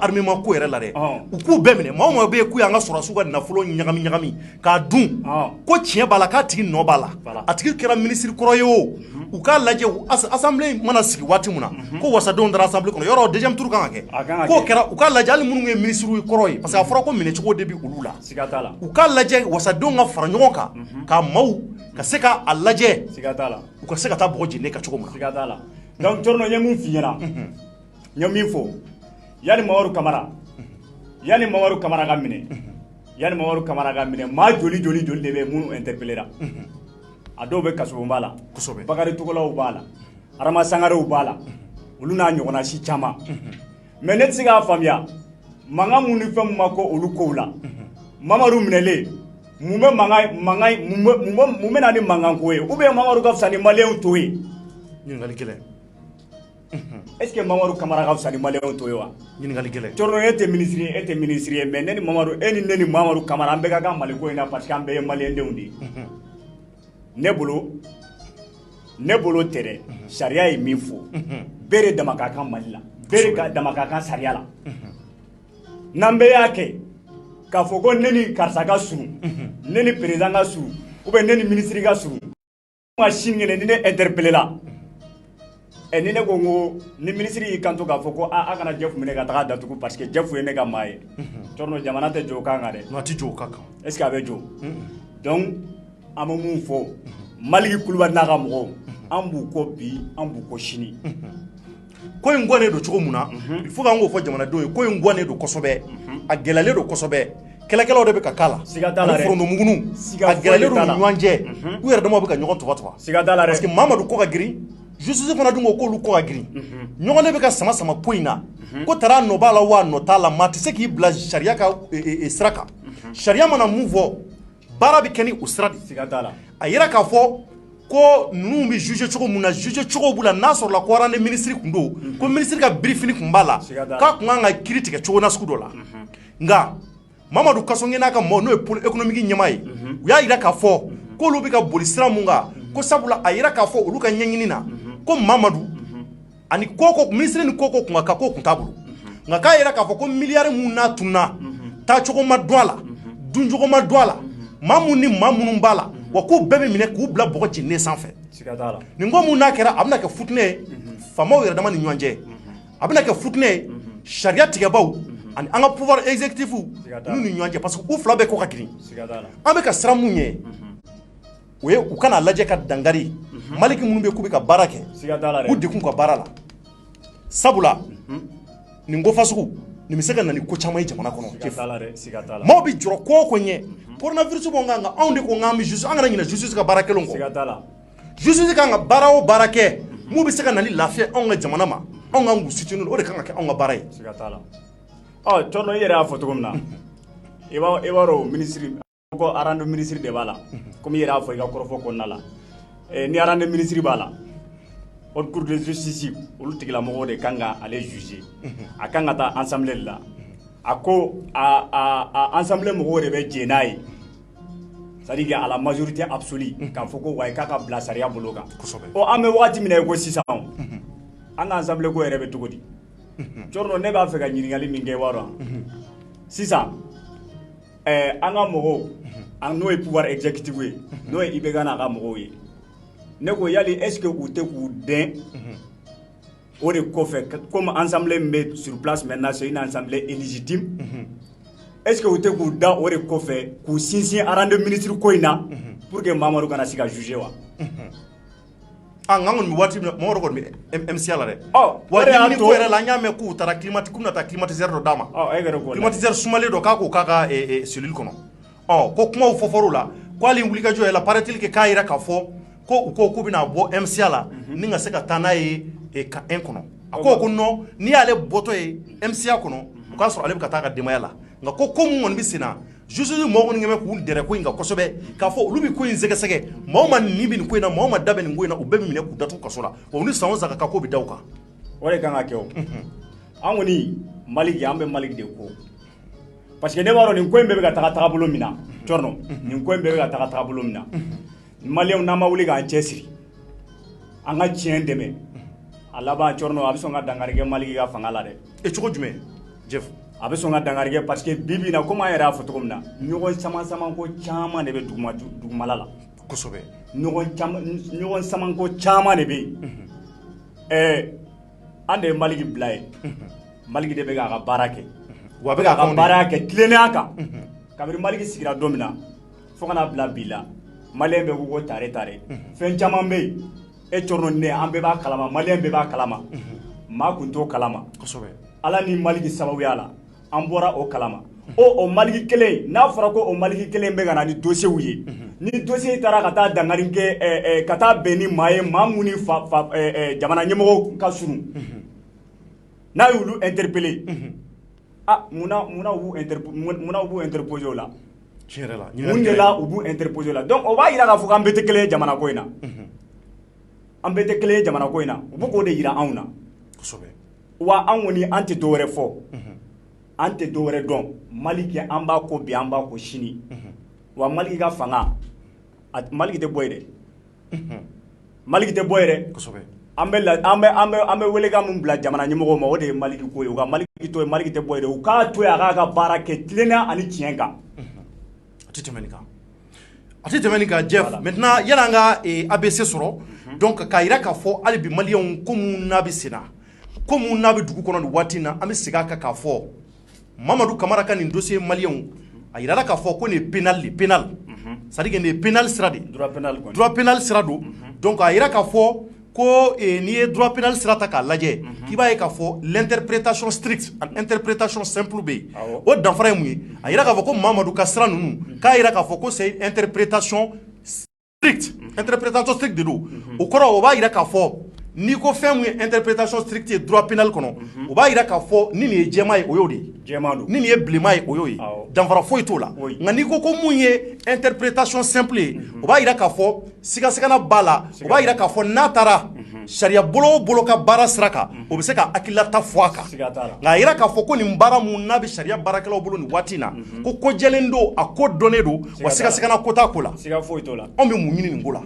armement ko yɛrɛ la dɛ u k'u bɛɛ minɛ maa o maa bɛ yen k'u y'an ka sɔrɔdasiw ka nafolo ɲagami k'a dun ko tiɲɛ b'a la k'a tigi nɔ b'a la a tigi kɛra ministre kɔrɔ ye o u k'a lajɛ assemblée mana sigi waati min na ko wasadenw taara assemblée kɔnɔ yɔrɔ deuxième tour kan ka kɛ k'o kɛra u k'a lajɛ hali minnu ye ministre kɔrɔ ye parce que a fɔra ko minɛcogo de bɛ olu la u k'a lajɛ wasadenw ka fara ɲɔgɔn kan ka maaw ka se k'a lajɛ u ka se ka taa bɔgɔ jeni ka cogo min na donc Cɔrɔnɔ ye mun f'i ɲɛna n ye min fɔ yani Mamaru Kamara ka minɛ maa joli de bɛ minnu interpellera a dɔw bɛ kasobonba la Bakari Togolaw b'a la Arama Sangarew b'a la olu n'a ɲɔgɔnna si caman mais ne tɛ se k'a faamuya mankan mun ni fɛn mun ma ko olu kow la Mamaru minɛlen mun bɛ na ni mankan ko ye ou bien Mamaru ka fisa ni Maliens to ye ɲininkali gɛlɛn est-ce que Mamaru Kamara ka fisa ni Maliens to ye wa ɲininkali gɛlɛn Cɔrɔnɔ e tɛ ministre ye mais ne ni Mamaru Kamara an bɛɛ ka kan Mali ko in na parce que an bɛɛ ye Maliens denw de ye ne bolo tɛ dɛ sariya ye min fɔ bɛɛ de dama ka kan Mali la bɛɛ de dama ka kan sariya la n'an bɛɛ y'a kɛ k'a fɔ ko ne ni karisa ka surun ne ni président ka surun ou bien ne ni ministre ka surun ka sini kɛnɛ ni ne interpellé la ni ne ko n ko ni ministre y'i kanto k'a fɔ ko a kana Jɛfu minɛ ka taga datugu parce que Jɛfu ye ne ka maa ye Cɔrɔnɔ jamana tɛ jɔ o kan kan dɛ non a tɛ jɔ o kan est ce que a bɛ jɔ donc an bɛ mun fɔ Maliki Kulubali n'a ka mɔgɔw an b'u kɔ bi an b'u kɔ sini ko in gwannen don cogo min na il faut k'an k'o fɔ jamanadenw ye ko in gwannen don kosɛbɛ a gɛlɛyalen don kosɛbɛ kɛlɛkɛlaw de bɛ ka k'a la ani forontomuguniw a gɛlɛyalen don u ni ɲɔgɔn cɛ u yɛrɛ damaw bɛ ka ɲɔgɔn tuba parce que Mamadu ko ka girin justice fana dun ko k'olu ko ka girin ɲɔgɔn de bɛ ka sama ko in na ko tara nɔ b'a la wa nɔ t'a la maa tɛ se k'i bila sariya ka sira kan sariya mana mun fɔ baara bɛ kɛ ni o sira de a yira k'a fɔ ko ninnu bɛ juge cogo mun na juge cogo b'u la n'a sɔrɔla ko rang de ministre kun don ko ministre ka birifini kun b'a la k'a kun kan ka kiiri tigɛ cogo na sugu dɔ la nka Mamadu Kasɔnge n'a ka mɔgɔw n'o ye pôle économique ɲɛmaa ye u y'a yira k'a fɔ k'olu bɛ ka boli sira mun kan ko sabula a yira k'a fɔ olu ka ɲɛɲini na ko Mamadu ani koko ministre ni koko kun ka ko kun t'a bolo nka k'a yira k'a fɔ ko miliyari mun n'a tunna taacogo ma dɔn a la duncogo ma dɔn a la maa mun ni maa minnu b'a la wa k'u bɛɛ bɛ minɛ k'u bila bɔgɔ jeninen sanfɛ nin ko mun n'a kɛra a bɛna kɛ futinɛ ye faamaw yɛrɛ dama ni ɲɔgɔn cɛ a bɛna kɛ futinɛ ye sariya tigɛbaw ani an ka pouvoir exécutif n'u ni ɲɔgɔn cɛ parce que u fila bɛɛ ko ka girin an bɛ ka siran mun ɲɛ o ye u kana lajɛ ka dangari maliki minnu bɛ k'u bɛ ka baara kɛ u dekun ka baara la sabula nin ko fasugu nin bɛ se ka na ni ko caman ye jamana kɔnɔ maaw bɛ jɔrɔ ko o ko ɲɛ coronavirus bɔ kan anw de ko k'an bɛ justice an kana ɲinɛ justice ka baara kelen kɔ justice kan ka baara o baara kɛ mun bɛ se ka na ni lafiya anw ka jamana ma anw ka ngu sitini o de kan ka kɛ anw ka baara ye cɔrɔnɔ i yɛrɛ y'a fɔ cogo min na i b'a dɔn ministre ko arande ministre de b'a la komi i yɛrɛ y'a fɔ i ka kɔrɔfɔ kɔnɔna la ni arande ministre b'a la haute cour de justice olu tigilamɔgɔw de kan ka ale juger a kan ka taa assemblée la a ko a assemblée mɔgɔw de bɛ jɛn n'a ye c'est-à-dire à la majorité absolue k'a fɔ ko wa k'a ka bila sariya bolo kan an bɛ wagati min na i ko sisan an ka assemblée ko yɛrɛ bɛ cogo di cɔrɔnɔ ne b'a fɛ ka ɲininkali min kɛ i b'a dɔn sisan an ka mɔgɔw n'o ye pouvoir exécutif ye n'o ye IBK n'a ka mɔgɔw ye ne ko yali est-ce que u tɛ k'u dɛn o de kɔfɛ comme assemblée min bɛ sur place maintenant c'est une assemblée illégitime est-ce que u tɛ k'u da o de kɔfɛ k'u sinsin arande ministre ko in na pour que Mamadu kana se ka juger wa nka kɔni bɛ waati min na Mamadu kɔni bɛ MCA la dɛ wa ɲɛnini ko yɛrɛ la an y'a mɛn k'u taara k'u bɛna taa climatiseur dɔ d'a ma climatiseur sumalen dɔ k'a k'o k'a ka cellule kɔnɔ ko kumaw fɔfɔr'o la ko hali wulikajɔ yɛrɛ la paraît-il que k'a yira k'a fɔ ko u ko k'u bɛna bɔ MCA la ni ka se ka taa n'a ye ka 1 kɔnɔ a ko non n'i y'ale bɔtɔ ye MCA kɔnɔ o k'a sɔrɔ ale bɛ ka taa a ka denbaya la nka ko mun kɔni bɛ sen na justice mɔgɔw kɔni kɛmɛ k'u dɛrɛ ko in kan kosɛbɛ k'a fɔ olu bɛ ko in sɛgɛsɛgɛ maaw ma nin bɛ nin ko in na maaw ma da bɛ nin ko in na u bɛɛ bɛ minɛ k'u datugu kaso la wa ni san o san ka ko bɛ da u kan o de kan ka kɛ o an kɔni Maliki an bɛ Maliki de ko parce que ne b'a dɔn nin ko in bɛɛ bɛ ka taga tagabolo min na cɔrɔnɔ nin ko in bɛɛ bɛ ka taga tagabolo min na Maliyɛnw n'an ma wuli k'an cɛsiri an ka tiɲɛ dɛmɛ a laban cɔrɔnɔ a bɛ sɔn ka dankari kɛ Maliki ka fanga la dɛ cogo jumɛn Jeff a bɛ sɔn ka dankari kɛ parce que bi bi in na comme an yɛrɛ y'a fɔ cogo min na ɲɔgɔn sama ko caman de bɛ dugumala la kosɛbɛ ɲɔgɔn sama ko caman de bɛ yen an de ye Maliki bila ye Maliki de bɛ k'a ka baara kɛ wa a bɛ k'a ka baara kɛ tilennenya kan kabini Maliki sigira don min na fo ka n'a bila bi la Maliyɛn bɛ ko tare fɛn caman bɛ yen e cɔrɔnɔ ne an bɛɛ b'a kalama Maliyɛn bɛɛ b'a kalama maa kun t'o kalama kosɛbɛ Ala ni Maliki sababuya la an bɔra o kalama o Maliki kelen n'a fɔra ko o Maliki kelen bɛ ka na ni dossier ye ni dossier taara ka taa dankari kɛ ka taa bɛn ni maa ye maa mun ni jamana ɲɛmɔgɔw ka surun n'a y'olu interpeller munna u b'u interposer o la mun de la u b'u interposer o la donc o b'a jira k'a fɔ k'an bɛɛ tɛ kelen ye jamana ko in na an bɛɛ tɛ kelen ye jamana ko in na u b'o k'o de jira anw na wa an kɔni an tɛ dɔwɛrɛ fɔ an tɛ dɔwɛrɛ dɔn Maliki an b'a ko bi an b'a ko sini wa Maliki ka fanga Maliki tɛ bɔ ye dɛ Maliki tɛ bɔ ye dɛ an bɛ welekan min bila jamana ɲɛmɔgɔw ma o de ye Maliki ko ye u ka Maliki to ye Maliki tɛ bɔ ye dɛ u k'a to ye a k'a ka baara kɛ tilennenya ani tiɲɛ kan a tɛ tɛmɛ nin kan Jeff maintenant yan'an ka ABC sɔrɔ donc k'a jira k'a fɔ hali bi Maliyɛnw ko mun n'a bɛ sen na ko mun n'a bɛ dugu kɔnɔ nin waati in na an bɛ segin a kan k'a fɔ Mamadu Kamara ka nin dossier Maliyɛnw a jirala k'a fɔ ko nin ye pénal c'est-à-dire que nin ye pénal sira de droit pénal sira don donc a jira k'a fɔ ko n'i ye droit pénal sira ta k'a lajɛ k'i b'a ye k'a fɔ l'interprétation stricte ani interprétation simple bɛ yen o danfara ye mun ye a jira k'a fɔ ko Mamadu ka sira ninnu k'a jira k'a fɔ ko c'est une interprétation stricte de don o kɔrɔ o b'a jira k'a fɔ n'i ko fɛn mun ye interprétation stricte ye droit pénal kɔnɔ o b'a jira k'a fɔ ni nin ye jɛman ye o y'o de ye ni nin ye bilenman ye o y'o ye danfara foyi t'o la nka n'i ko mun ye interprétation simple ye o b'a jira k'a fɔ sigasɛgɛnna b'a la o b'a jira k'a fɔ n'a taara sariya bolo o bolo ka baara sira kan o bɛ se ka hakililata fɔ a kan nka a jira k'a fɔ ko nin baara mun n'a bɛ sariya baarakɛlaw bolo nin waati in na ko jɛlen don a ko dɔnnen don wa sigasɛgɛnna ko t'a ko la anw bɛ mun ɲini nin ko la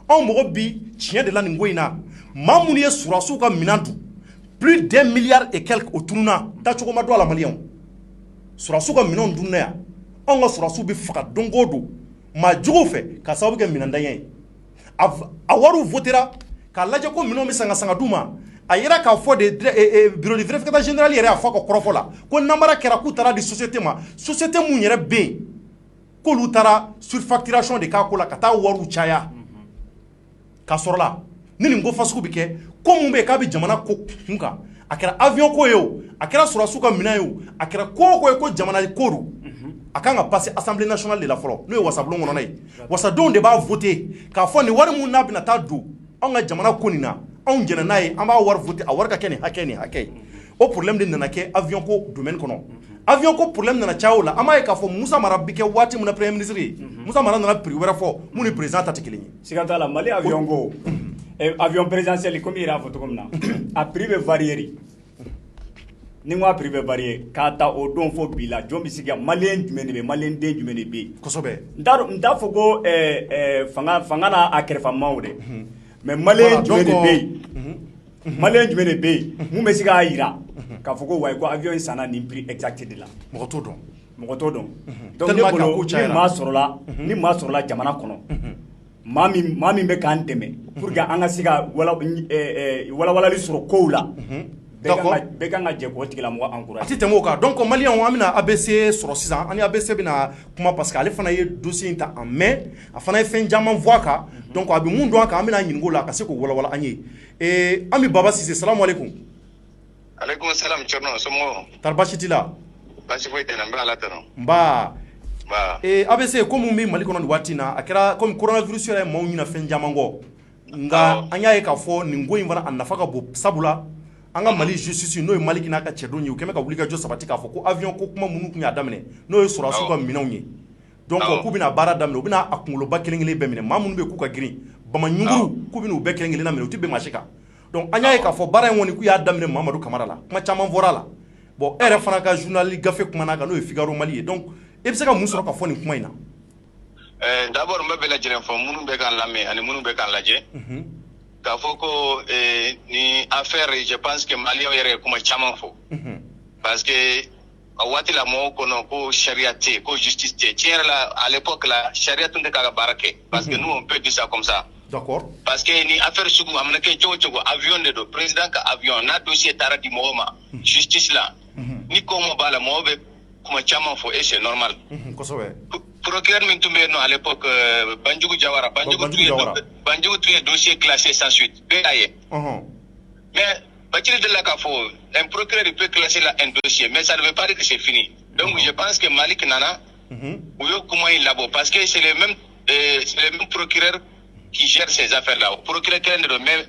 anw mɔgɔ bi tiɲɛ de la nin ko in na maa minnu ye surasiw ka minɛn dun plus d'1 milliard et quelque o tununa tacogo ma don a la Maliyɛnw surasiw ka minɛnw dunna yan anw ka surasiw bɛ faga don o don maa juguw fɛ ka sababu kɛ minɛndanya ye a wariw votera k'a lajɛ ko minɛnw bɛ sanga d'u ma a yɛrɛ k'a fɔ de bureau de vérificateur général yɛrɛ y'a fɔ ka kɔrɔfɔ la ko namara kɛra k'u taara di société ma société mun yɛrɛ bɛ yen k'olu taara surfacturation de k'a ko la ka taa wariw caya k'a sɔrɔ la ni nin ko fasugu bɛ kɛ ko mun bɛ yen k'a bɛ jamana ko kun kan a kɛra avion ko ye o a kɛra sɔrɔdasiw ka minɛn ye o a kɛra ko o ko ye ko jamana ko don a kan ka passer assemblée nationale de la fɔlɔ n'o ye wasabulon kɔnɔna ye wasadenw de b'a voter k'a fɔ nin wari mun n'a bɛna taa don anw ka jamana ko nin na anw jɛnna n'a ye an b'a wari voter a wari ka kɛ nin hakɛ ye o problème de nana kɛ avion ko domaine kɔnɔ avion ko problème nana caya o la an b'a ye k'a fɔ Musa Mara bi kɛ waati min na premier ministre ye Musa Mara nana prix wɛrɛ fɔ mun ni président ta tɛ kelen ye siga t'a la Mali avion ko avion présidentiel comme i yɛrɛ y'a fɔ cogo min na a prix bɛ varier ni n ko a prix bɛ varier k'a ta o don fo bi la jɔn bɛ se ka maliyɛn jumɛn de bɛ maliyɛn den jumɛn de bɛ yen kosɛbɛ n t'a fɔ ko fanga n'a a kɛrɛfɛmaw dɛ mais maliyɛn jumɛn de bɛ yen maliyɛn jumɛn de bɛ yen mun bɛ se k'a jira k'a fɔ ko wayi ko avion in sanna nin prix exact de la mɔgɔ t'o dɔn donc ne bolo ni maa sɔrɔla jamana kɔnɔ maa min bɛ k'an dɛmɛ pour que an ka se ka walawalali sɔrɔ kow la bɛɛ kan ka jɛ k'o tigilamɔgɔ encourager a tɛ tɛmɛ o kan donc maliyɛnw an bɛna ABC sɔrɔ sisan an ni ABC bɛna kuma parce que ale fana ye dossier in ta en main a fana ye fɛn caman fɔ a kan donc a bɛ mun dɔn a kan an bɛna ɲininka o la ka se k'o walawala an ye an bɛ Baba Sise salamu aleykum. Aleykum salam Thierno somɔgɔw. Tari baasi t'i la. Baasi foyi tɛ n na n bɛ Ala tanu. Nba. Nba. ABC ko mun bɛ Mali kɔnɔ nin waati in na a kɛra comme coronavirus yɛrɛ ye maaw ɲɛna fɛn caman kɔ nka an y'a ye k'a fɔ nin ko in fana a nafa ka bon sabula an ka Mali justice n'o ye Maliki n'a ka cɛdenw ye u kɛn bɛ ka wuli ka jɔ sabati k'a fɔ ko avion ko kuma minnu tun y'a daminɛ n'o ye sɔrɔdasiw ka minɛnw ye donc k'u bɛna baara daminɛ u bɛna a kunkoloba kelen kelen bɛɛ minɛ maa minnu bɛ yen k'u ka girin Bamaɲunkuru k'u bɛna u bɛɛ kelen kelen na minɛ u tɛ bɛn maa si kan donc an y'a ye k'a fɔ baara in kɔni k'u y'a daminɛ Mamadu Kamara la kuma caman fɔra a la bon e yɛrɛ fana ka journal gafe kumana kan n'o ye Figaro Mali ye donc e bɛ se ka mun sɔrɔ ka fɔ nin kuma in na. D'abord n bɛ bɛɛ lajɛlen fɔ minnu bɛ k'an lamɛn ani minnu bɛ k'an lajɛ k'a fɔ ko ni affaire je pense que Maliyɛnw yɛrɛ ye kuma caman fɔ parce que a waati la mɔgɔw kɔnɔ ko sariya tɛ yen ko justice tɛ yen tiɲɛ yɛrɛ la à l'époque la sariya tun tɛ k'a ka baara kɛ parce que nous on peut dire ça comme ça. D'accord. Parce que ni affaire sugu a mana kɛ cogo o cogo avion de don président ka avion n'a dossier taara di mɔgɔw ma justice la ni ko ma b'a la mɔgɔw bɛ kuma caman fɔ et c'est normal. Kosɛbɛ. Procureur min tun bɛ yen nɔ à l'époque Banjugu Jawara Banjugu tun ye dossier classé sans suite bɛɛ y'a ye. Mais Bacili de la k'a fɔ un procureur il peut classer là un dossier mais ça ne veut pas dire que c'est fini. Donc je pense que Malik nana u y'o kuma in labɔ parce que c'est le même procureur qui gère ces affaires là procureur kelen de don mais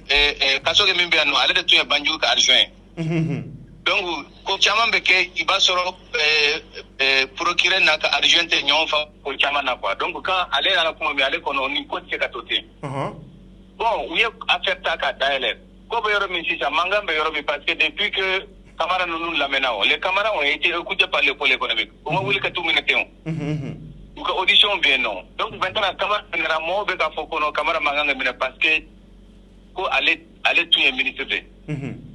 kaso kɛ min bɛ yan nɔ ale de tun ye Banjugu ka adjoint. Donc ko caman bɛ kɛ i b'a sɔrɔ procureur n'a ka adjoint tɛ ɲɔgɔn fɛ ko caman na quoi donc quand ale nana kuma min ale kɔnɔ ni ko tɛ se ka to ten. Bon u ye affaire ta k'a dayɛlɛ ko bɛ yɔrɔ min sisan mankan bɛ yɔrɔ min parce que depuis que Camara ninnu lamɛnna o les camarades ont été écoutés par le pôle économique u ma wuli ka t'u minɛ ten o u ka audition bɛ yen nɔ donc maintenant Camara minɛra mɔgɔw bɛ k'a fɔ ko non Camara mankan ka minɛ parce que ko ale tun ye ministre de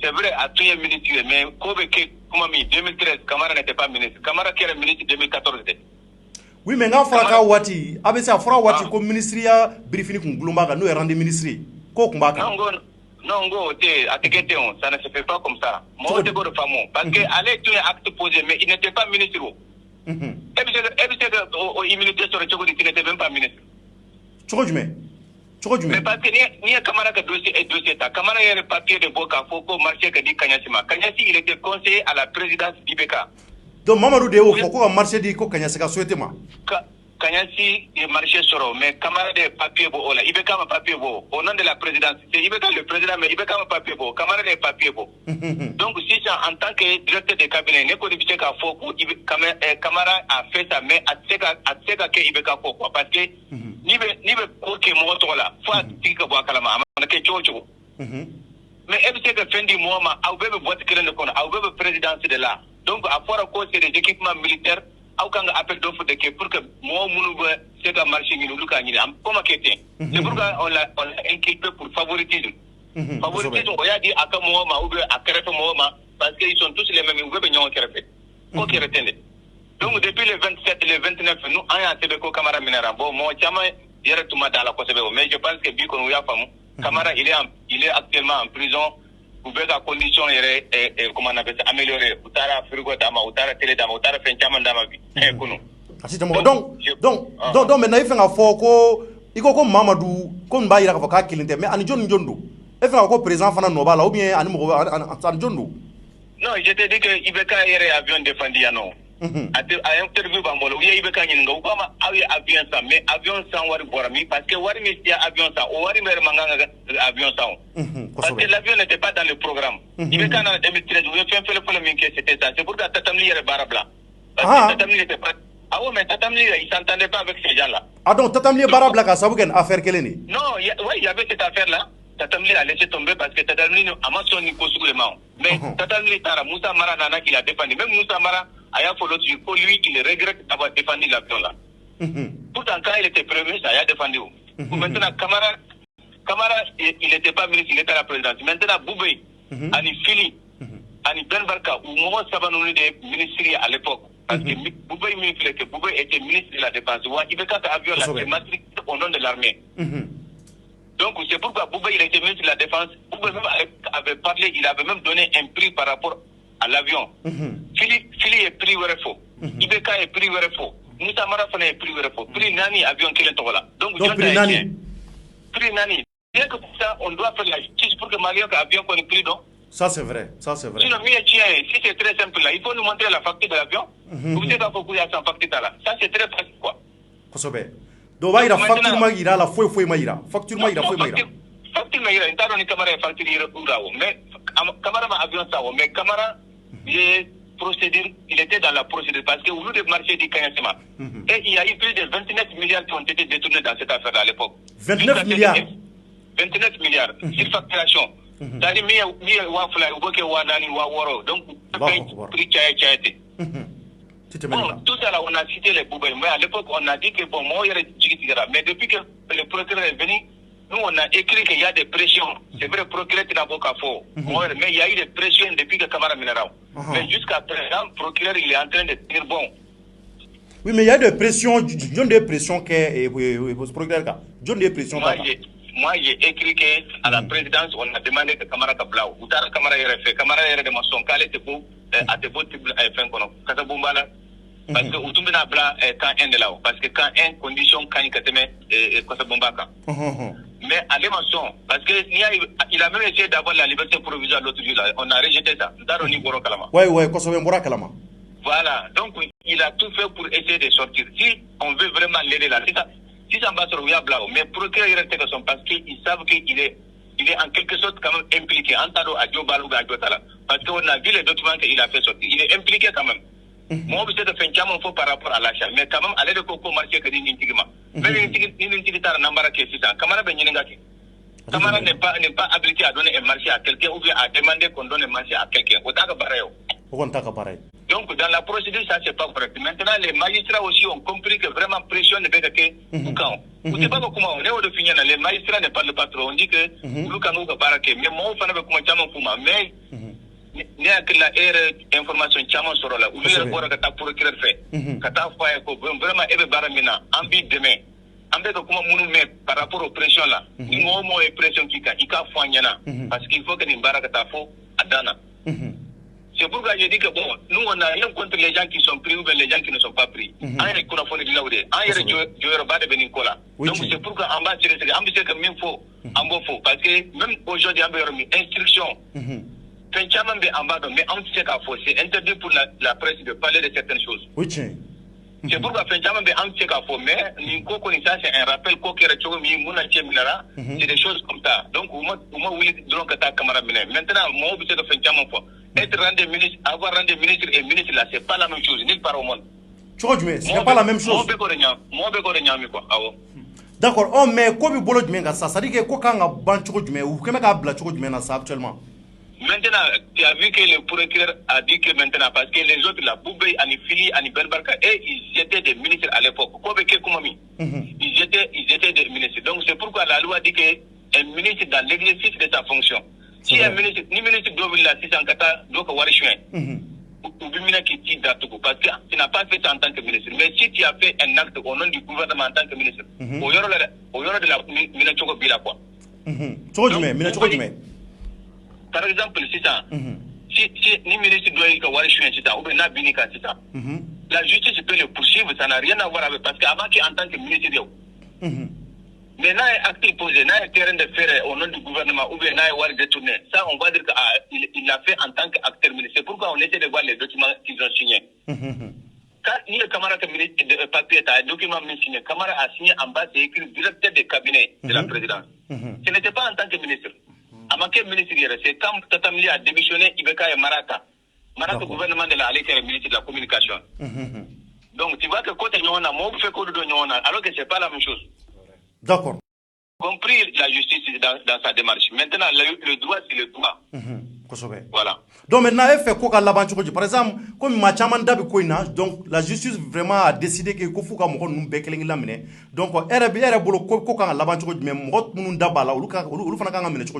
c'est vrai a tun ye ministre ye mais ko bɛ kɛ kuma min 2013 Camara n'était pas ministre Camara kɛra ministre 2014 de. Oui mais n'a fɔra k'a waati a bɛ se a fɔra waati ko ministeriya birifini kun gulon b'a kan n'o ye rendez ministre ye k'o kun b'a kan. Non, a ça ne se fait pas comme ça. Moi, je ne parce que aller tu es acte posé, mais il n'était pas ministre. Et puis, immunité sur le Tchoko, il n'était même pas ministre. Tchoko Mais parce que ni un camarade de dossier, ta camarade a un papier de Boka, Foko, marché que dit Kanyasima. Kanyasi, il était conseiller à la présidence d'Ibeka. Donc, Mamadou Deo, pourquoi marché dit que Kanyasika souhaitait moi Kanyasi est marché sur mais camarade de papier beau là, Ibeka ma papier beau. Au nom de la présidence, c'est Ibeka le président, mais Ibeka ma papier beau, camarade de papier beau. Donc si en tant que directeur de cabinet, n'est pas de à Foko, camarade a fait ça, mais à Tseka que Ibeka quoi, parce que ni quoi que moi là, faut dire que Boakalama, on a quelque chose. Mais elle sait que fin du mois, a ouvert boîte que le con, a ouvert présidence de là. Donc à part à cause des équipements militaires. Aw kan appel d'offre de que pour que moi munu ba se ka marché ni lu ka ni am comme kete c'est pourquoi on l'a inquiété pour favoritisme favoritisme on a dit aka mo ma ou à créer mo ma parce que ils sont tous les mêmes ou be nyon créer ko créer donc depuis le 27 le 29 nous on a été ko Camara minera bon mo chama directement dans la côté mais je pense que bi qu'on ya famu Camara il est actuellement en prison bɛɛ ka condition yɛrɛ comment on appelle ça améliorer u taara frigo d'a ma u taara télé d'a ma u taara fɛn caman d'a ma bi kunu donc maintenant i fɛ ka fɔ ko i ko Mamadu ko nin b'a yira k'a fɔ k'a kelen tɛ mais ani jɔn don e fɛ ka ko président fana nɔ b'a la ou bien ani jɔn don non je te dis que IBK yɛrɛ avion défendu yan nɔ a interview b'an bolo u ye IBK ɲininka u k'a ma aw ye avion san mais avion san wari bɔra min parce que wari min sera avion san o wari min yɛrɛ man kan ka avion san o parce que l'avion n'était pas dans le programme IBK nana 2013 u ye fɛn fɔlɔ min kɛ c'était ça c'est pour que Tatamli yɛrɛ baara bila parce que Tatamli n'était pas ah ouais mais Tatamli il s'entendait pas avec ces gens là donc Tatamli ye baara bila ka sababu kɛ affaire kelen de non il y avait cette affaire là Tatamli a laissé tomber parce que Tatamli a ma son ni ko sugu de ma mais Tatamli tara Moussa Mara nana qu'il a défendu même Moussa Mara a y'a follow dessus pour lui il regrette d'avoir défendu l'avion là pourtant quand il était premier ça a défendu maintenant Camara il était pas ministre il était à la présidence maintenant Boubé Ani Fili Ani Ben Barka ou Momo Sabanouni des ministres à l'époque parce que Boubé était ministre de la défense il veut qu'un avion là c'est matrice au nom de l'armée donc c'est pourquoi Boubé il était ministre de la défense Boubé même avait parlé il avait même donné un prix par rapport à l'avion Fili est prix faux IBK est prix faux Moussa Mara est prix faux prix Nani avion qui est là donc prix Nani bien que pour ça on doit faire la justice pour que Malien ait avion qu'on ait pris donc ça c'est vrai sinon si c'est très simple là il faut nous montrer la facture de l'avion vous savez pas pourquoi il y a sans facture là ça c'est très facile quoi donc va ira facture ma ira la foi ma ira facture ma ira il t'a donné Camara facture ira mais Camara ma avion ça mais Camara il était dans la procédure parce que au lieu de marché du Kanyasema et il y a eu plus de 29 milliards qui ont été détournés dans cette affaire à l'époque 29 milliards surfacturation c'est-à-dire mi wa fly ou que wa nani wa woro donc prix chayaté bon tout ça là on a cité les Boubé mais à l'époque on a dit que bon moi mais depuis que le procureur est venu nous on a écrit qu'il y a des pressions c'est vrai le procureur n'a pas qu'à faux mais il y a eu des pressions depuis que Camara Minarao mais jusqu'à présent le procureur il est en train de dire bon oui mais il y a des pressions John des pressions que procureur John des pressions moi j'ai écrit qu'à la présidence on a demandé que Camara Kablao ou Tara Camara RF Camara RF de maçon calé te beau à te beau type fin kono kata bombala parce que utumbe na bla quand un de là parce que quand un condition quand il kateme kata bombaka mais à l'émotion parce que il a même essayé d'avoir la liberté provisoire l'autre jour là on a rejeté ça Daroni Boro Kalama ouais Kosovo Boro Kalama voilà donc il a tout fait pour essayer de sortir si on veut vraiment l'aider là c'est ça si ça va sur Blau mais procureur il reste comme parce qu'ils savent qu'il est en quelque sorte quand même impliqué en tado à Joe Balou Tala parce qu'on a vu les documents qu'il a fait sortir il est impliqué quand même moi je sais de faire un faux par rapport à l'achat mais quand même aller de coco marché que d'intigement même une tigitare n'ambara que c'est ça Camara Benyingaki Camara n'est pas habilité à donner un marché à quelqu'un ou bien à demander qu'on donne un marché à quelqu'un donc dans la procédure ça c'est pas correct maintenant les magistrats aussi ont compris que vraiment pression ne peut que Lukan vous savez pas comment on est au finir les magistrats ne parlent pas trop on dit que Lukan ou Barake mais moi on fait comment Chama Fuma mais n'y a que la information Chama sera là ou le rapport que ta procureur fait que ta foi vraiment ebe baramina ambi demain ambe ko kuma munu mais par rapport aux pressions là ni mo pression qui il ka foignana parce qu'il faut que ni baraka ta fo adana c'est pourquoi je dis que bon, nous on n'a rien contre les gens qui sont pris ou bien les gens qui ne sont pas pris. Donc c'est pourquoi en bas c'est que même faux, en bon faux. Parce que même aujourd'hui on a mis instruction. En bas, mais on sait qu'à faux, c'est interdit pour la presse de parler de certaines choses. C'est pourquoi mais c'est un rappel c'est des choses comme ça. Donc maintenant, moi être rendu ministre, avoir rendu ministre et ministre là, c'est pas la même chose, nulle part au monde. C'est pas la même chose. D'accord, oh mais quoi bolo djumé ça ça dit que quoi quand ban choco djumé ou que meka bla choco djumé ça actuellement. Maintenant, tu as vu que le procureur a dit que maintenant parce que les autres là Boubé, Ani Fili, Ani Belbarka et ils étaient des ministres à l'époque. Ils étaient des ministres. Donc c'est pourquoi la loi dit que un ministre dans l'exercice de sa fonction. Si un ministre, ni ministre doit la 604 donc Warishuen. Ou Bimina qui tire d'Atoukou, parce que tu n'as pas fait ça en tant que ministre. Mais si tu as fait un acte au nom du gouvernement en tant que ministre, au yoro de la Mina Choko Bila quoi. par exemple, c'est ça. Si ni ministre doit y avoir c'est ça, ou bien n'a bini c'est ça. La justice peut le poursuivre, ça n'a rien à voir avec, parce qu'avant qu'il en tant que ministre, mais là, acte posé, là, terrain de faire au nom du gouvernement, ou bien là, il détourné. Ça, on va dire qu'il l'a fait en tant qu'acteur ministre. C'est pourquoi on essaie de voir les documents qu'ils ont signés. Quand il y a le camarade de papier, un document signé, le camarade a signé en bas, c'est écrit directeur du cabinet de la présidence. Ce n'était pas en tant que ministre. À manquer ministre, c'est quand Tatamli a démissionné, Ibeka et Marata. Marata, gouvernement de la ministre de la communication. Donc, tu vois que côté Nyona, moi, je fais quoi de Nyona, alors que c'est pas la même chose. D'accord. Compris la justice dans sa démarche. Maintenant, le droit, c'est le droit. Voilà. Donc maintenant, elle fait quoi qu'à l'aventure? Par exemple, comme Machaman Dabi Koina, donc la justice vraiment a décidé que Kofuka Moko Numbekeling Lamine. Donc, elle a bolo Koka l'aventure, mais Mot Mundabala, ou Lufanaka Minute.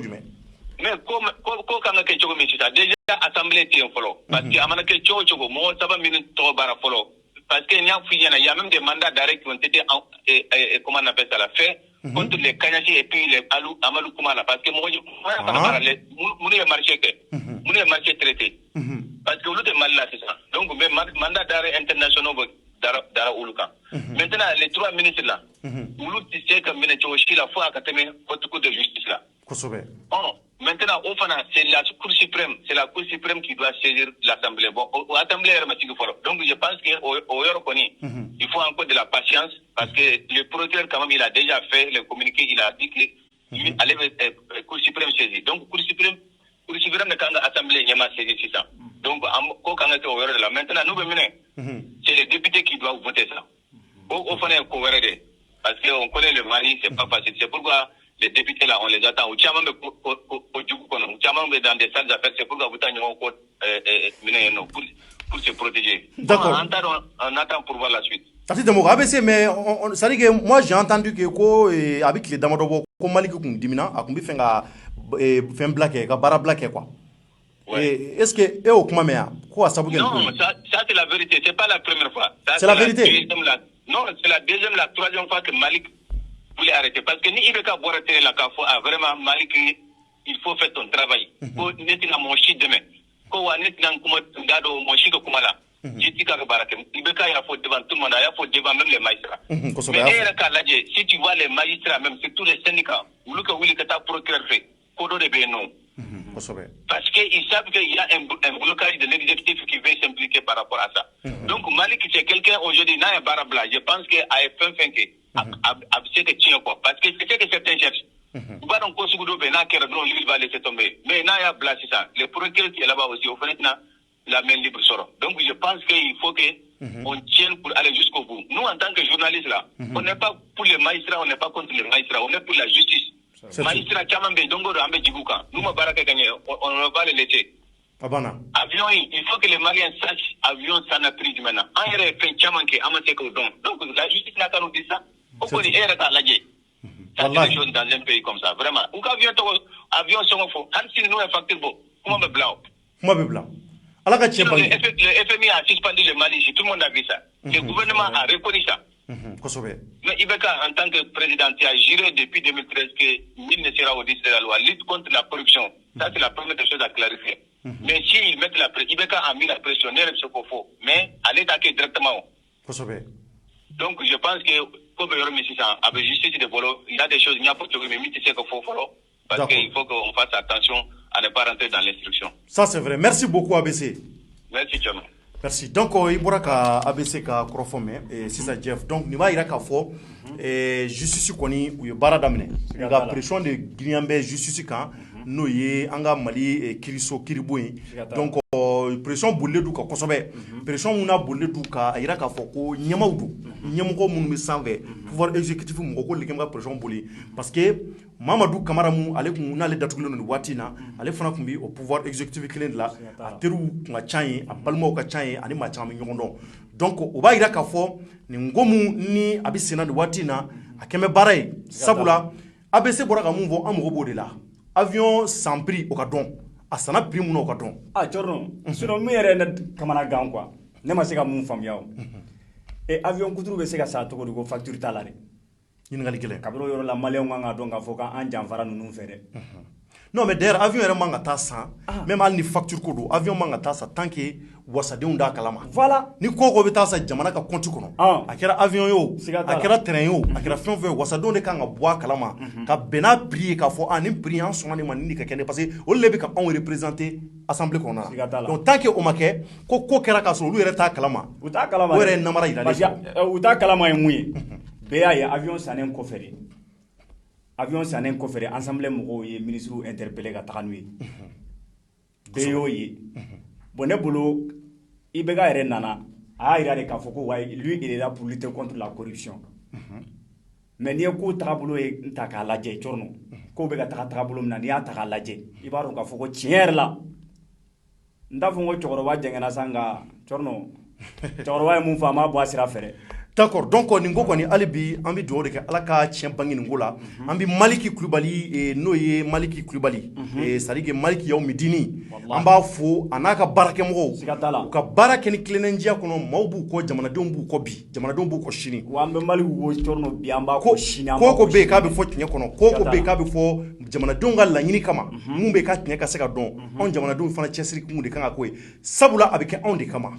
Mais comme déjà assemblée était un follow. Parce qu'il y a un Chogo, moi, ça va minute Tobara follow. Parce qu'il y a même des mandats d'arrêt qui ont été, comment on appelle ça, la fait, contre les Kanyachi et puis les Amalou Koumala. Parce que moi, je marché traité. Parce que l'autre est mal là, c'est ça. Donc, même mandat d'arrêt international d'Ara Ouluka. Maintenant, les trois ministres là, Oulou, tu sais que la fois à Kateme, votre coup de justice là. Maintenant, au final, c'est la Cour suprême qui doit saisir l'Assemblée. Bon, l'Assemblée est donc je pense qu'au Yorkoni, il faut encore de la patience parce que le procureur, quand même, il a déjà fait le communiqué, il a dit qu'il allait Cour suprême saisir. Donc, Cour suprême de l'Assemblée, il y a saisi, c'est ça. Donc, maintenant, nous, c'est les députés qui doivent voter ça. Au final, parce qu'on connaît le mari, c'est pas facile. C'est pourquoi les députés là, on les attend. Ou dans des salles d'affaires, c'est pourquoi vous pour se protéger. D'accord. On attend pour voir la suite. Mais ça dit que moi j'ai entendu que avec les Damadobo, comme Malik Dimina, a combien fait un black, bara black quoi. Est-ce que au Kumamea, quoi ça vous dit? Non, ça c'est la vérité, c'est pas la première fois. C'est la vérité. Non, c'est la deuxième, la troisième fois que Malik voulait arrêter. Parce que ni Ibeka Borate la Kafo a vraiment Malik, il faut faire ton travail. Ko netina mon chi demain. Ko wa netina kuma dado mon chi ko kumala. Jitika Barake. Ibeka il faut devant tout le monde, il faut devant même les magistrats. Mais si tu vois les magistrats, même surtout les syndicats, ou le cas où il est procureur fait, Kodo de Beno. Parce qu'ils savent qu'il y a un blocage de l'exécutif qui veut s'impliquer par rapport à ça. Donc Malik, c'est quelqu'un aujourd'hui, n'a un barabla. Je pense qu'à fin c'est que tiens quoi. Parce que c'est que certains cherchent. Va donc au Sougoudou, il va laisser tomber. Mais n'a pas blas, c'est ça. Le procureur qui est là-bas aussi, au fait, la main libre sort. Donc je pense qu'il faut qu'on tienne pour aller jusqu'au bout. Nous, en tant que journalistes là, on n'est pas pour les magistrats, on n'est pas contre les magistrats, on est pour la justice. Magistrat Chamambe, Dongoro, Ambe Djibouka, nous, on va les laisser. Avion, il faut que les Maliens sachent, avion, ça n'a pris du maintenant. En fait, Chamanke, Amaseko, donc la justice n'a pas nous dit ça. On peut dire, ça c'est des choses dans un pays comme ça, vraiment. Ou avion, sont faux. Si nous, un facteur beau, comment me blanc? Comment me blanc? Alors que le FMI a suspendu le Mali, si tout le monde a vu ça. Le gouvernement a reconnu ça. Mais Ibeka, en tant que président, il a juré depuis 2013 qu'il ne sera au-dessus de la loi. Lutte contre la corruption, ça c'est la première chose à clarifier. Mais s'ils mettent la pression, Ibeka a mis la pression, n'est pas ce qu'il faut, mais allez attaquer directement. Donc je pense que, comme avec justice de Bolo, il y a des choses, il n'y a pas de choses, mais il faut follow, parce qu'il faut qu'on fasse attention à ne pas rentrer dans l'instruction. Ça c'est vrai. Merci beaucoup, ABC. Merci, Tchama. Merci. Donc, il y a ABC qui a c'est ça, Jeff. Donc, il y a justice koni ou bara damine. La pression de Guinéen justice quand nous y anga Mali kiriso kiriboui. Donc, pression boule du ka kosobe. Pression una boule du ka ira ka foko nyamaudu. Nyamko mun sanve. Pouvoir exécutif mu ko likemba pression boule parce que Mamadou Kamara mu ale kun na le datugulo no watina ale fana kun bi au pouvoir exécutif clé la a teru ma chanyi a balmo ka chanyi ani ma chama nyondo donc o ba ira ka fo ni ngomu ni abisena de watina a keme baray sabula ABC bora ka mu vo amogo bodela avion sans prix au cadon a sana prix mu no cadon chorno sino mu yere na kamana gan quoi ne ma se ka mu fam yaw et avion kuturu be se ka sa to ko facture talare ni ngali kelen kabro yoro la malien nga don ga foka an janfara nunu fere non mais d'ailleurs avion yɛrɛ man ka taa san même hali ni facture ko don avion man ka taa san tant que wasadenw d'a kalama voilà ni ko bɛ taa sa jamana ka compte kɔnɔ a kɛra avion ye o a kɛra terrain ye o a kɛra fɛn o fɛn wasadenw de kan ka bɔ a kalama ka bɛn n'a prix ye k'a fɔ nin prix an sɔnna nin ma nin de ka kɛ ne parce que olu de bɛ ka anw représenter assemblée kɔnɔna la donc tant que o ma kɛ ko kɛra k'a sɔrɔ olu yɛrɛ t'a kalama o yɛrɛ ye namara yiralen u t'a kalama ye mun ye bɛɛ y'a ye avion sannen kɔfɛ de avion sannen kɔfɛ de assemblée mɔgɔw ye ministre interpellé ka taga n'u ye bɛɛ y'o ye bon ne bolo IBK yɛrɛ nana a y'a yira de k'a fɔ ko wa lui il est là pour lutter contre la corruption mais n'i ye ko tagabolo ye ta k'a lajɛ Tchorno ko bɛ ka taga tagabolo min na n'i y'a ta k'a lajɛ i b'a dɔn k'a fɔ ko tiɲɛ yɛrɛ la n t'a fɔ n ko cɛkɔrɔba jɛngɛnna sa nka Tchorno cɛkɔrɔba ye mun fɔ a m'a bɔ a sira fɛ dɛ. D'accord, donc nin ko kɔni hali bi an bɛ dugawu de kɛ Ala ka tiɲɛ bange nin ko la an bɛ Maliki Kulibali n'o ye Maliki Kulibali c'est-à-dire que Maliki Yawumidini an b'a fo a n'a ka baarakɛmɔgɔw u ka baara kɛ ni tilennendiya kɔnɔ maaw b'u kɔ jamanadenw b'u kɔ bi jamanadenw b'u kɔ sini wa an bɛ Mali wo Tchorno bi an b'a kɔ sini ko ko bɛ yen k'a bɛ fɔ tiɲɛ kɔnɔ ko ko bɛ yen k'a bɛ fɔ jamanadenw ka laɲini kama mun bɛ ka tiɲɛ ka se ka dɔn anw jamanadenw fana cɛsiri kun de kan ka k'o ye sabula a bɛ kɛ anw de kama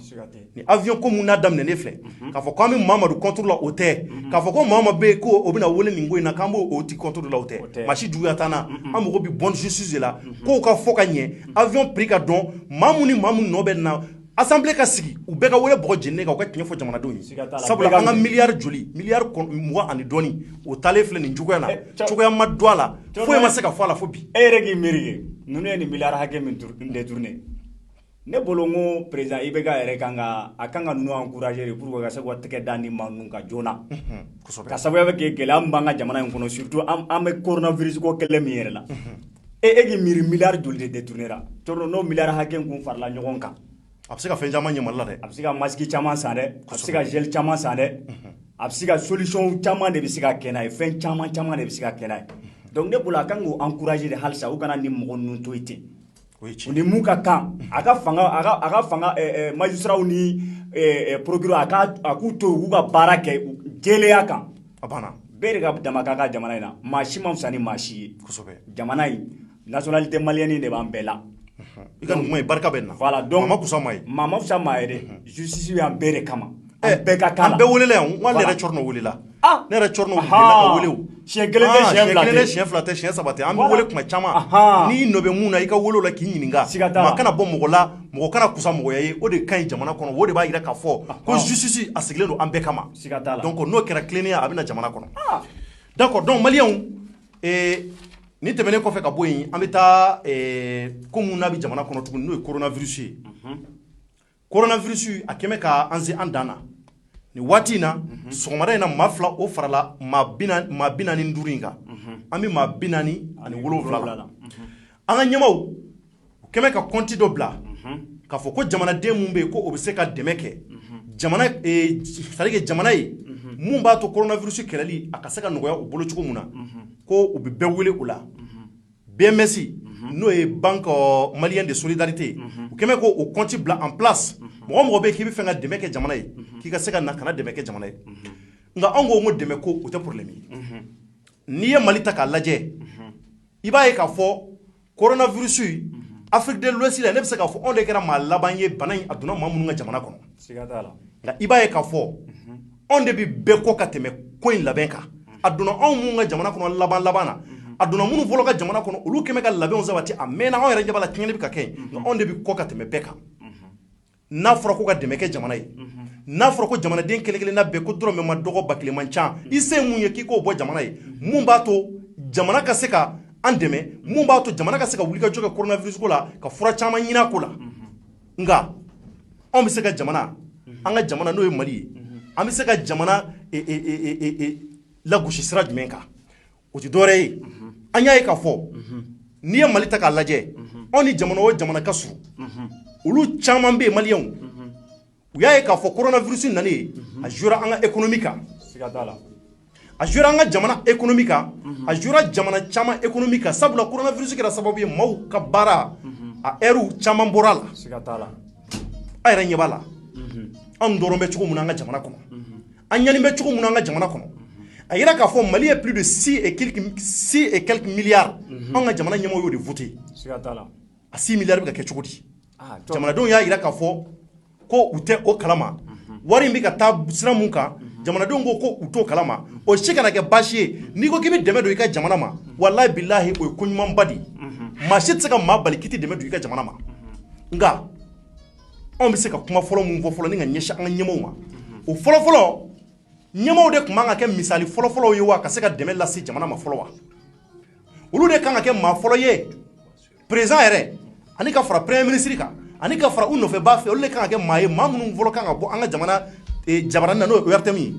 ni avion ko mun n'a daminɛnen filɛ k'a fɔ k'an bɛ Mamadu contre la o tɛ k'a fɔ ko Mamadu bɛ yen ko o bɛna wele nin ko in na k'an b'o ti contre la o tɛ maa si juguya t'an na an mago bɛ bonne justice de la kow ka fɔ ka ɲɛ avion prix ka dɔn maa mun ni maa mun nɔ bɛ na assemblée ka sigi u bɛɛ ka wele bɔgɔ jeninen kan u ka tiɲɛ fɔ jamanadenw ye sabula an ka miliyari joli miliyari 20 ani dɔɔni o taalen filɛ nin cogoya la cogoya ma don a la foyi ma se ka fɔ a la fo bi e yɛrɛ k'i miiri kɛ ninnu ye nin miliyari hakɛ min détourné ne bolo n ko président IBK yɛrɛ kan ka ninnu encourager de pour que ka se k'u tɛgɛ da nin maa ninnu kan joona ka sababuya kɛ gɛlɛya min b'an ka jamana in kɔnɔ surtout an bɛ coronavirus ko kɛlɛ min yɛrɛ la e k'i miiri miliyari joli de détourné ra Tchorno n'o miliyari hakɛ kun farala ɲɔgɔn kan a bɛ se ka fɛn caman ɲɛ Mali la dɛ a bɛ se ka masque caman san dɛ a bɛ se ka gel caman san dɛ a bɛ se ka solution caman de bɛ se ka kɛ n'a ye fɛn caman de bɛ se ka kɛ n'a ye donc ne bolo a kan k'o encourager de halisa u kana ni mɔgɔ ninnu to yen ten ni mun ka kan a ka fanga magistrats ni procureur a k'u to yen u k'u ka baara kɛ jɛlenya kan a banna bɛɛ de ka dama ka kan jamana in na maa si ma fisa ni maa si ye jamana in nationalité malienne de b'an bɛɛ la i ka nin kuma in barika bɛ na voilà donc maa ma kusa maa ye maa ma fisa maa ye dɛ justice y'an bɛɛ de kama an bɛɛ ka kan an bɛɛ welela yan n ko ne yɛrɛ Tchorno welela ne yɛrɛ Tchorno welela ka wele o siɲɛ kelen tɛ siɲɛ fila tɛ siɲɛ saba tɛ an bɛ wele kuma caman n'i nɔ bɛ mun na i ka wele o la k'i ɲininka maa kana bɔ mɔgɔ la mɔgɔ kana kusa mɔgɔya ye o de ka ɲi jamana kɔnɔ o de b'a jira k'a fɔ ko justice a sigilen don an bɛɛ kama donc n'o kɛra tilennenya a bɛ na jamana kɔnɔ d'accord donc maliyɛnw ni tɛmɛnen kɔfɛ ka bɔ yen an bɛ taa ko mun n'a bɛ jamana kɔnɔ tuguni n'o ye coronavirus ye coronavirus a kɛmɛ ka an se an dan na ni waati in na sɔgɔmada in na maa fila o farala maa 45 in kan an bɛ maa 47 la an ka ɲɛmaw u kɛmɛ ka compte dɔ bila k'a fɔ ko jamanaden mun bɛ yen ko o bɛ se ka dɛmɛ kɛ c'est-à-dire que jamana ye mun b'a to coronavirus kɛlɛli a ka se ka nɔgɔya u bolo cogo mun na ko u bɛ bɛɛ wele o la BMS n'o ye banque malienne de solidarité u kɛmɛ ko o compte bila en place mɔgɔ mɔgɔ bɛ yen k'i bɛ fɛ ka dɛmɛ kɛ jamana ye k'i ka se ka na kana dɛmɛ kɛ jamana ye nka anw ko dɛmɛ ko o tɛ problème ye n'i ye Mali ta k'a lajɛ i b'a ye k'a fɔ coronavirus Afrique de l'Ouest la ne bɛ se k'a fɔ anw de kɛra maa laban ye bana in a donna maa minnu ka jamana kɔnɔ nka i b'a ye k'a fɔ anw de bɛ bɛɛ kɔ ka tɛmɛ ko in labɛn kan a donna anw minnu ka jamana kɔnɔ laban na a donna minnu fɔlɔ ka jamana kɔnɔ olu kɛmɛ ka labɛnw sabati a mɛnna anw yɛrɛ ɲɛ b'a la tiɲɛni bɛ ka kɛ nka anw de bɛ kɔ ka tɛmɛ bɛɛ kan n'a fɔra ko ka dɛmɛ kɛ jamana ye n'a fɔra ko jamanaden kelen-kelenna bɛɛ ko dɔrɔmɛ ma dɔgɔ ba kelen man ca i se mun ye k'i k'o bɔ jamana ye mun b'a to jamana ka se ka an dɛmɛ mun b'a to jamana ka se ka wulikajɔ kɛ coronavirus ko la ka fura caman ɲini a ko la nka anw bɛ se ka jamana an ka jamana n'o ye Mali ye an bɛ se ka jamana lagosi sira jumɛn kan o tɛ dɔwɛrɛ ye an y'a ye k'a fɔ n'i ye Mali ta k'a lajɛ anw ni jamana o jamana ka surun olu caman bɛ yen maliyɛnw u y'a ye k'a fɔ coronavirus nalen a jouera an ka économie kan a jouera an ka jamana économie kan a jouera jamana caman économie kan sabula coronavirus kɛra sababu ye maaw ka baara a heure caman bɔra a la a yɛrɛ ɲɛ b'a la anw dɔrɔn bɛ cogo min na an ka jamana kɔnɔ an ɲani bɛ cogo min na an ka jamana kɔnɔ a yira k'a fɔ Mali est plus de 6 et quelques milliards an ka jamana ɲɛmɔgɔ y'o de voté a 6 milliards bɛ ka kɛ cogo di jamanadenw y'a yira k'a fɔ ko u tɛ o kalama wari in bɛ ka taa sira mun kan jamanadenw ko u t'o kalama o si kana kɛ baasi ye n'i ko k'i bɛ dɛmɛ don i ka jamana ma wallahi billahi o ye ko ɲumanba de maa si tɛ se ka maa bali k'i tɛ dɛmɛ don i ka jamana ma nka anw bɛ se ka kuma fɔlɔ mun fɔ fɔlɔ ni ka ɲɛsin an ka ɲɛmɔgɔw ma o fɔlɔ ɲɛmɔgɔw de tun man ka kɛ misali fɔlɔ ye wa ka se ka dɛmɛ lase jamana ma fɔlɔ wa olu de kan ka kɛ maa fɔlɔ ye président yɛrɛ ani ka fara premier ministre kan ani ka fara u nɔfɛbaa fɛ olu de kan ka kɛ maa ye maa minnu fɔlɔ kan ka bɔ an ka jamana jabaranin na n'o ye ORTM ye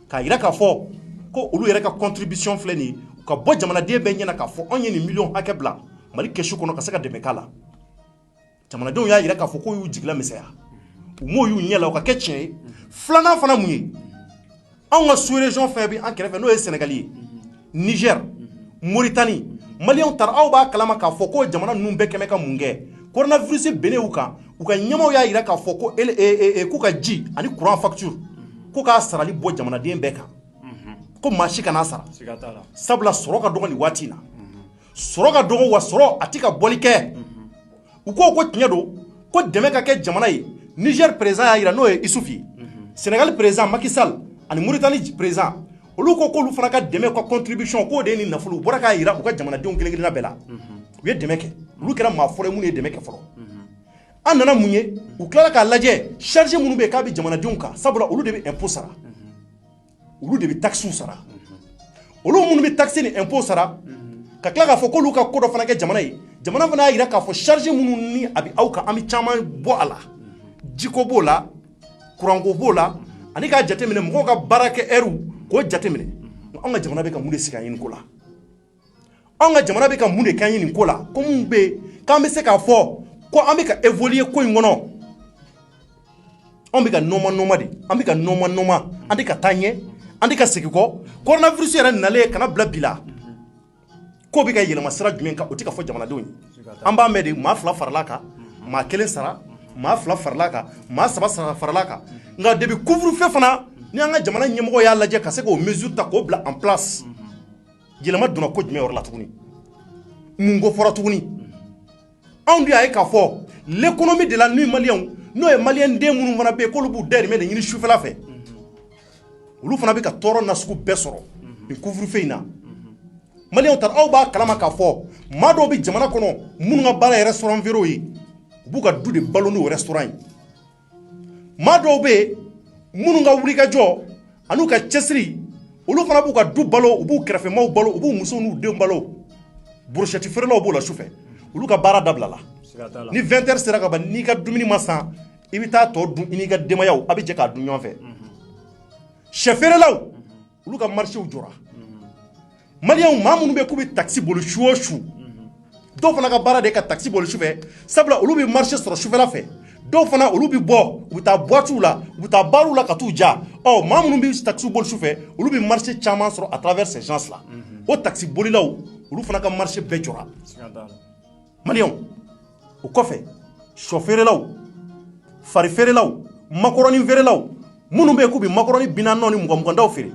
k'a yira k'a fɔ ko olu yɛrɛ ka contribution filɛ nin ye u ka bɔ jamanaden bɛɛ ɲɛna k'a fɔ anw ye nin miliyɔn hakɛ bila Mali kɛsu kɔnɔ ka se ka dɛmɛ k'a la jamanadenw y'a yira k'a fɔ ko y'u jigila misɛnya u m'o y'u ɲɛ la o ka kɛ tiɲɛ ye filanan fana mun ye anw ka sous-région fɛn bɛ an kɛrɛfɛ n'o ye Sénégal ye Niger Mauritanie Maliens taara aw b'a kalama k'a fɔ ko jamana ninnu bɛɛ kɛmɛ ka mun kɛ coronavirus bɛnnen u kan u ka ɲɛmɔgɔw y'a yira k'a fɔ ko k'u ka ji ani courant facture ko k'a sarali bɔ jamanaden bɛɛ kan ko maa si kana sara sabula sɔrɔ ka dɔgɔ nin waati in na sɔrɔ ka dɔgɔ wa sɔrɔ a tɛ ka bɔli kɛ u ko tiɲɛ don ko dɛmɛ ka kɛ jamana ye Niger président y'a yira n'o ye Issoufou ye Sénégal président Macky Sall ani Mauritanie président olu ko k'olu fana ka dɛmɛ ka contribution k'o de ye nin nafolo u bɔra k'a yira u ka jamanadenw kelen kelenna bɛɛ la u ye dɛmɛ kɛ olu kɛra maa fɔlɔ ye minnu ye dɛmɛ kɛ fɔlɔ an nana mun ye u tilala k'a lajɛ charge minnu bɛ yen k'a bɛ jamanadenw kan sabula olu de bɛ impôt sara olu de bɛ taxes sara olu minnu bɛ taxe ni impôt sara ka tila k'a fɔ k'olu ka ko dɔ fana kɛ jamana ye jamana fana y'a yira k'a fɔ charge minnu ni a bɛ aw kan an bɛ caman bɔ a la jiko b'o la kuranko b'o la ani k'a jateminɛ mɔgɔw ka baara kɛ heure k'o jateminɛ anw ka jamana bɛ ka mun de sigi an ye nin ko la anw ka jamana bɛ ka mun de kɛ an ye nin ko la ko mun bɛ yen k'an bɛ se k'a fɔ ko an bɛ ka évoluer ko in kɔnɔ anw bɛ ka nɔɔma de an bɛ ka nɔɔma an tɛ ka taa ɲɛ an tɛ ka segin kɔ coronavirus yɛrɛ nalen kana bila bi la ko bɛ ka yɛlɛma sira jumɛn kan o tɛ ka fɔ jamanadenw ye an b'a mɛn de maa 2 farala kan maa 1 sara maa 2 farala kan maa 3 farala kan nka depuis couvre-feu fana ni an ka jamana ɲɛmɔgɔ y'a lajɛ ka se k'o mesure ta k'o bila en place yɛlɛma donna ko jumɛn yɔrɔ la tuguni mun ko fɔra tuguni anw de y'a ye k'a fɔ l'économie de la nuit malien n'o ye malien den minnu fana bɛ yen k'olu b'u dayirimɛ de ɲini sufɛla fɛ olu fana bɛ ka tɔɔrɔ nasugu bɛɛ sɔrɔ nin couvre-feu in na malien taara aw b'a kalama k'a fɔ maa dɔw bɛ jamana kɔnɔ minnu ka baara ye restaurant feerew ye u b'u ka du de balo n'o restaurant ye maa dɔw bɛ yen minnu ka wulikajɔ an'u ka cɛsiri olu fana b'u ka du balo u b'u kɛrɛfɛmaw balo u b'u musow n'u denw balo brochette feerelaw b'o la sufɛ olu ka baara dabila la ni 20h sera ka ban n'i ka dumuni ma san i bɛ taa tɔ dun i n'i ka denbayaw a bɛ jɛ k'a dun ɲɔgɔn fɛ sɛ feerelaw olu ka marchéw jɔra maliyɛnw maa minnu bɛ k'u bɛ taxi boli su o su dɔw fana ka baara de ye ka taxi boli sufɛ sabula olu bɛ marché sɔrɔ sufɛla fɛ dɔw fana olu bɛ bɔ u bɛ taa boîtes la u bɛ taa baarw la ka t'u ja maa minnu bɛ taxi boli sufɛ olu bɛ marché caman sɔrɔ à travers ces gens là o taxi bolilaw olu fana ka marché bɛɛ jɔra maliyɛnw o kɔfɛ sɔ feerelaw fari feerelaw makɔrɔni feerelaw minnu bɛ yen k'u bɛ makɔrɔni 40 ni 20 feere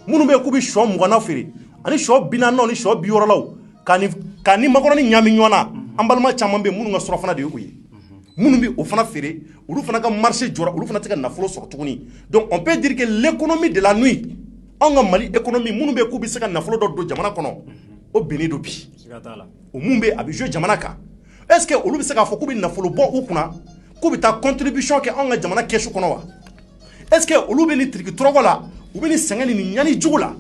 minnu bɛ yen k'u bɛ sɔ 20 feere ani sɔ 40 ni sɔ 60 k'a ni makɔrɔni ɲami ɲɔgɔn na an balima caman bɛ yen minnu ka surafana de ye o ye minnu bɛ o fana feere olu fana ka marché jɔra olu fana tɛ ka nafolo sɔrɔ tuguni donc on peut dire que l'économie de la nuit anw ka Mali économie minnu bɛ yen k'u bɛ se ka nafolo dɔ don jamana kɔnɔ o bennen don bi o mun bɛ a bɛ jouer jamana kan est ce que olu bɛ se k'a fɔ k'u bɛ nafolo bɔ u kunna k'u bɛ taa contribution kɛ anw ka jamana kɛsu kɔnɔ wa est ce que olu bɛ nin tiriki tɔrɔgɔ la u bɛ nin sɛgɛn ni ɲani jugu la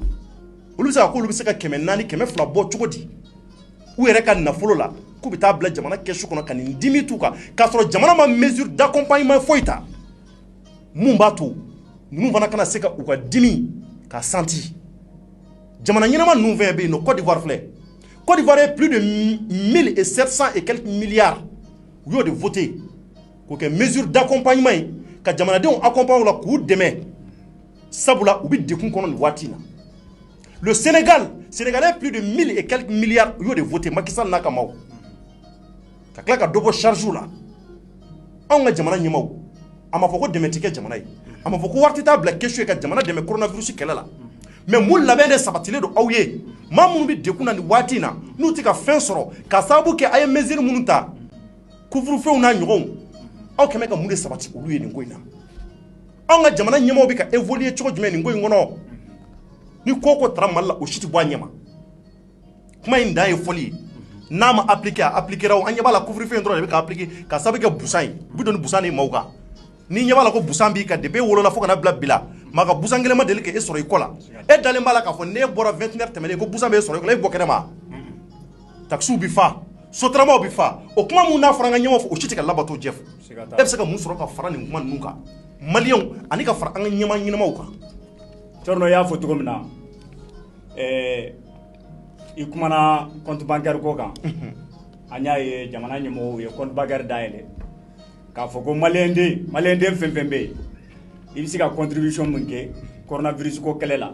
olu bɛ se ka k'olu bɛ se ka 400 200 bɔ cogo di u yɛrɛ ka nafolo la k'u bɛ taa bila jamana kɛsu kɔnɔ ka nin dimi t'u kan k'a sɔrɔ jamana ma mesure d'accompagnement foyi ta mun b'a to ninnu fana kana se ka u ka dimi ka santi jamana ɲɛnama ninnu fɛn bɛ yen nɔ Côte d'Ivoire filɛ Côte d'Ivoire est plus de 1700 et quelques milliards u y'o de voté k'o kɛ mesure d'accompagnement ye ka jamanadenw accompagner la k'u dɛmɛ sabula u bɛ dekun kɔnɔ nin waati in na le Sénégalais plus de 1000 et quelques milliards u y'o de voté Macky Sall n'a ka maaw ka tila ka dɔ bɔ charge la anw ka jamana ɲɛmaaw a ma fɔ ko dɛmɛ tɛ kɛ jamana ye a ma fɔ ko wari tɛ taa bila kɛsu ye ka jamana dɛmɛ coronavirus kɛlɛ la mais mun labɛn de sabatilen don aw ye maa minnu bɛ dekun na ni waati in na n'u tɛ ka fɛn sɔrɔ ka sababu kɛ a ye mesure minnu ta couvre-feu n'a ɲɔgɔnw aw kɛmɛ ka mun de sabati olu ye nin ko in na anw ka jamana ɲɛmɔgɔw bɛ ka évoluer cogo jumɛn nin ko in kɔnɔ ni ko o ko taara Mali la o si tɛ bɔ a ɲɛ ma kuma in dan ye fɔli ye n'a ma appliquer a appliquera an ɲɛ b'a la couvre-feu in dɔrɔn de bɛ ka appliquer ka sababu kɛ busan ye u bɛ don ni busan de ye maaw kan ni ɲɛ b'a la ko busan b'i kan depuis e wolola fo kana bila bi la maa ka busan kelen ma deli ka e sɔrɔ i kɔ la e dalen b'a la k'a fɔ n'e bɔra 21 heures tɛmɛnen ko busan b'e sɔrɔ i kɔ la e bɔ kɛnɛ ma taxes bɛ fa sotaramaw bɛ fa o kuma mun n'a fɔra an ka ɲɛmɔgɔw fɔ o si tɛ ka labato jɛ fɔ e bɛ se ka mun sɔrɔ ka fara nin kuma ninnu kan maliyɛnw ani ka fara an ka ɲɛma ɲɛnamaw kan Thierno y'a fɔ cogo min na i kumana compte bancaire ko kan an y'a ye jamana ɲɛmɔgɔw ye compte bancaire dayɛlɛ k'a fɔ ko maliyɛn den fɛn fɛn bɛ yen i bɛ se ka contribution min kɛ coronavirus ko kɛlɛ la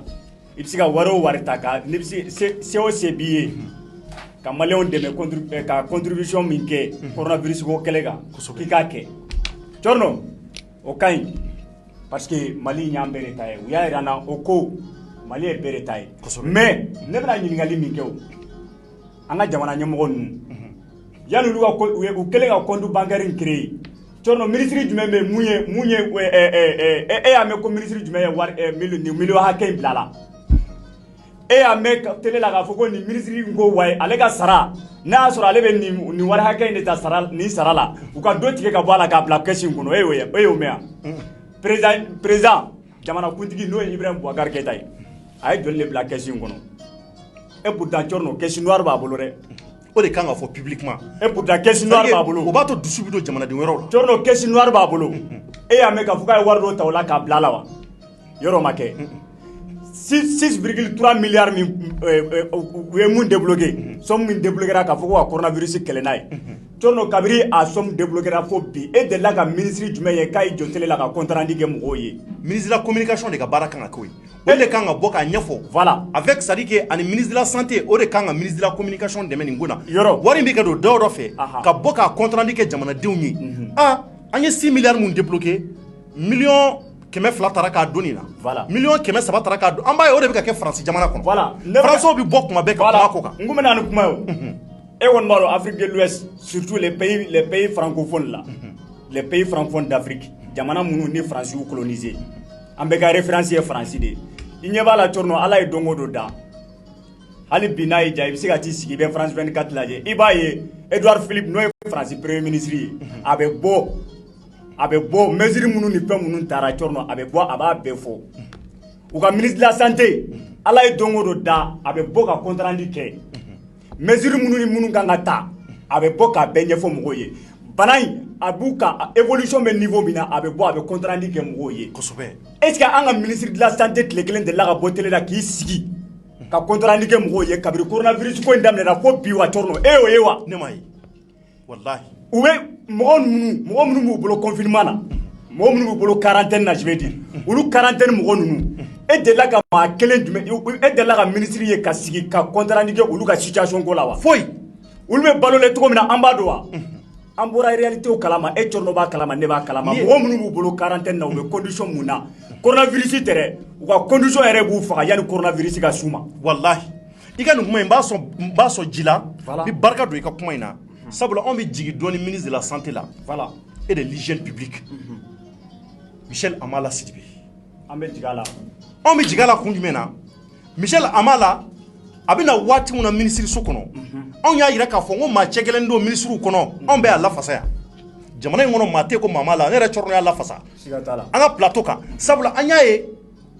i bɛ se ka wari o wari ta ka ni bɛ se o se b'i ye ka maliyɛnw dɛmɛ ka contribution min kɛ coronavirus ko kɛlɛ kan k'i k'a kɛ Thierno o ka ɲi parce que Mali y'an bɛɛ de ta ye u y'a jira n na o ko Mali ye bɛɛ de ta ye mais ne bɛna ɲininkali min kɛ o an ka jamana ɲɛmɔgɔ ninnu yanni u kɛlen ka compte bancaire in créer Thierno ministre jumɛn bɛ mun ye e y'a mɛn ko ministre jumɛn ye wari miliyɔn hakɛ in bila la e y'a mɛn télé la k'a fɔ ko nin ministre in ko wayi ale ka sara n'a y'a sɔrɔ ale bɛ nin wari hakɛ in de ta nin sara la u ka dɔ tigɛ ka bɔ a la k'a bila caisse in kɔnɔ e y'o mɛn yan président jamana kuntigi n'o ye Ibrahim Boubacar Keïta ye a ye joli de bila caisse in kɔnɔ et pourtant Thierno caisse noire b'a bolo dɛ o de kan ka fɔ publiquement et pourtant caisse noire b'a bolo o b'a to dusu bɛ don jamanaden wɛrɛw la Thierno caisse noire b'a bolo e y'a mɛn k'a fɔ k'a ye wari dɔ ta o la k'a bila a la wa yɔrɔ ma kɛ 6,3 milliards min u ye mun débloqué somme min débloquera k'a fɔ ko ka coronavirus kɛlɛ n'a ye Thierno kabiri a somme débloquera fo bi e delila ka ministre jumɛn ye k'a ye jɔ télé la ka compte rendu kɛ mɔgɔw ye ministre de la communication de ka baara kan ka k'o ye o de kan ka bɔ k'a ɲɛfɔ voilà avec c'est à dire que ani ministre de la santé o de kan ka ministre de la communication dɛmɛ nin ko la yɔrɔ wari min bɛ ka don dɔ dɔ fɛ ka bɔ k'a compte rendu kɛ jamanadenw ye an ye 6 milliards mun débloqué million 200 taara k'a don nin na voilà million 300 taara k'a don an b'a ye o de bɛ ka kɛ France jamana kɔnɔ voilà français bɛ bɔ kuma bɛɛ ka kuma ko kan n kun bɛ na ni kuma ye o e kɔni b'a dɔn Afrique de l'Ouest surtout les pays francophones là les pays francophones d'Afrique jamana minnu ni France y'u colonisé an bɛ ka référence ye France de i ɲɛ b'a la Thierno ala ye don o don da hali bi n'a y'i diya i bɛ se ka t'i sigi i bɛ France 24 lajɛ i b'a ye Edouard Philippe n'o ye France premier ministre ye a bɛ bɔ mesure minnu ni fɛn minnu taara Thierno a bɛ bɔ a b'a bɛɛ fɔ u ka ministre de la santé ala ye don o don da a bɛ bɔ ka compte rendu kɛ mesure minnu ni minnu kan ka ta a bɛ bɔ k'a bɛɛ ɲɛfɔ mɔgɔw ye bana in a b'u ka évolution bɛ niveau min na a bɛ bɔ a bɛ compte rendu kɛ mɔgɔw ye kosɛbɛ est ce que an ka ministre de la santé tile kelen delila ka bɔ télé la k'i sigi ka compte rendu kɛ mɔgɔw ye kabiri coronavirus ko in daminɛna fo bi wa Thierno e y'o ye wa ne ma ye walahi u bɛ mɔgɔ minnu b'u bolo confinement na mɔgɔ minnu b'u bolo quarantaine na je vais dire olu quarantaine mɔgɔ ninnu e delila ka maa kelen jumɛn e delila ka ministre ye ka sigi ka compte rendu kɛ olu ka situation ko la wa foyi olu bɛ balolen cogo min na an b'a dɔn wa an bɔra réalité kalama e Thierno b'a kalama ne b'a kalama mɔgɔ minnu b'u bolo quarantaine na u bɛ condition mun na coronavirus tɛ dɛ u ka condition yɛrɛ b'u faga yanni coronavirus ka s'u ma walahi i ka nin kuma in n b'a sɔn ji la bi barika don i ka kuma in na sabula anw bɛ jigin dɔɔni ministre de la santé la voilà et de l'hygiène publique Michel Amala Sidibé an bɛ jigin a la anw bɛ jigin a la kun jumɛn na Michel Amala a bɛ na waati min na ministeriso kɔnɔ anw y'a jira k'a fɔ n ko maa cɛ gɛlɛn don ministeriw kɔnɔ anw bɛ a lafasa yan jamana in kɔnɔ maa tɛ ko maa ma la ne yɛrɛ Thierno y'a lafasa an ka plateau kan sabula an y'a ye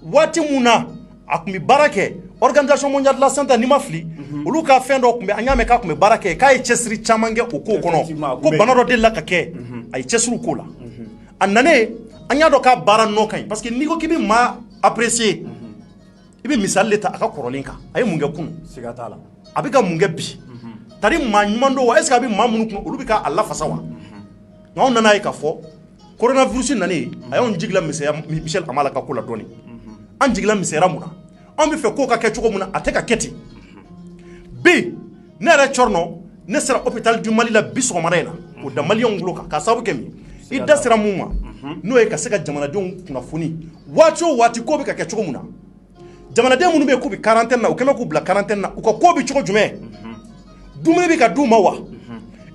waati min na a tun bɛ baara kɛ organisation mondiale de la santé n'i ma fili olu ka fɛn dɔ tun bɛ an y'a mɛn k'a tun bɛ baara kɛ k'a ye cɛsiri caman kɛ o ko kɔnɔ ko bana dɔ delila ka kɛ a ye cɛsiriw k'o la a nanen an y'a dɔn k'a baara nɔ ka ɲi parce que n'i ko k'i bɛ maa apprécier i bɛ misali de ta a ka kɔrɔlen kan a ye mun kɛ kunun a bɛ ka mun kɛ bi tari maa ɲuman don wa est ce que a bɛ maa minnu kun olu bɛ k'a lafasa wa nka anw nana ye k'a fɔ coronavirus nanen a y'anw jigila misɛnya Michel Amala ka ko la dɔɔni an jigila misɛyara mun na anw bɛ fɛ k'o ka kɛ cogo min na a tɛ ka kɛ ten bi ne yɛrɛ Thierno ne sera hôpital du Mali la bi sɔgɔmada in na o da maliyɛnw bolo kan k'a sababu kɛ min i da sera mun ma n'o ye ka se ka jamanadenw kunnafoni waati o waati k'o bɛ ka kɛ cogo min na jamanaden minnu bɛ k'u bɛ quarantaine na u kɛmɛ k'u bila quarantaine na u ka ko bɛ cogo jumɛn dumuni bɛ ka d'u ma wa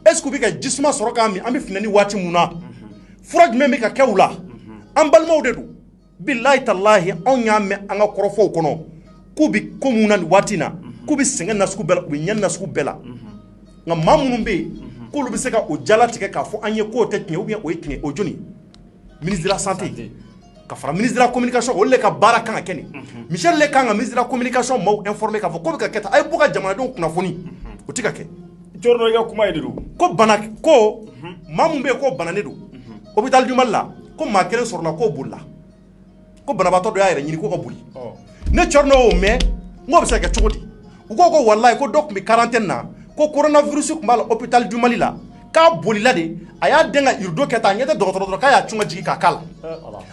est ce que u bɛ ka jisuma sɔrɔ k'a min an bɛ finɛ ni waati mun na fura jumɛn bɛ ka kɛ u la an balimaw de don bilahi talahi anw y'a mɛn an ka kɔrɔfɔw kɔnɔ k'u bɛ ko mun na nin waati in na k'u bɛ sɛgɛn na sugu bɛɛ la u bɛ ɲɛni na sugu bɛɛ la nka maa minnu bɛ yen k'olu bɛ se ka o jalatigɛ k'a fɔ an ye k'o tɛ tiɲɛ ou bien o ye tiɲɛ o jɔnni ministre de la santé ka fara ministre de la communication olu de ka baara kan ka kɛ nin Michel le kan ka ministre de la communication maaw informer k'a fɔ ko bɛ ka kɛ tan a ye bɔ ka jamanadenw kunnafoni o tɛ ka kɛ Cɔrɔnɔ i ka kuma ye de don ko bana ko maa min bɛ yen ko bananen don hôpital du Mali la ko maa kelen sɔrɔla k'o bolila ko banabaatɔ dɔ y'a yɛrɛ ɲini k'o ka boli ne Cɔrɔnɔ y'o mɛn n k'o bɛ se ka kɛ cogo di u ko ko walayi ko dɔ tun bɛ quarantaine na ko coronavirus tun b'a la hôpital du Mali la k'a bolila de a y'a den ka irido kɛ tan a ɲɛ tɛ dɔgɔtɔrɔ dɔrɔn k'a y'a cun ka jigin k'a k'a la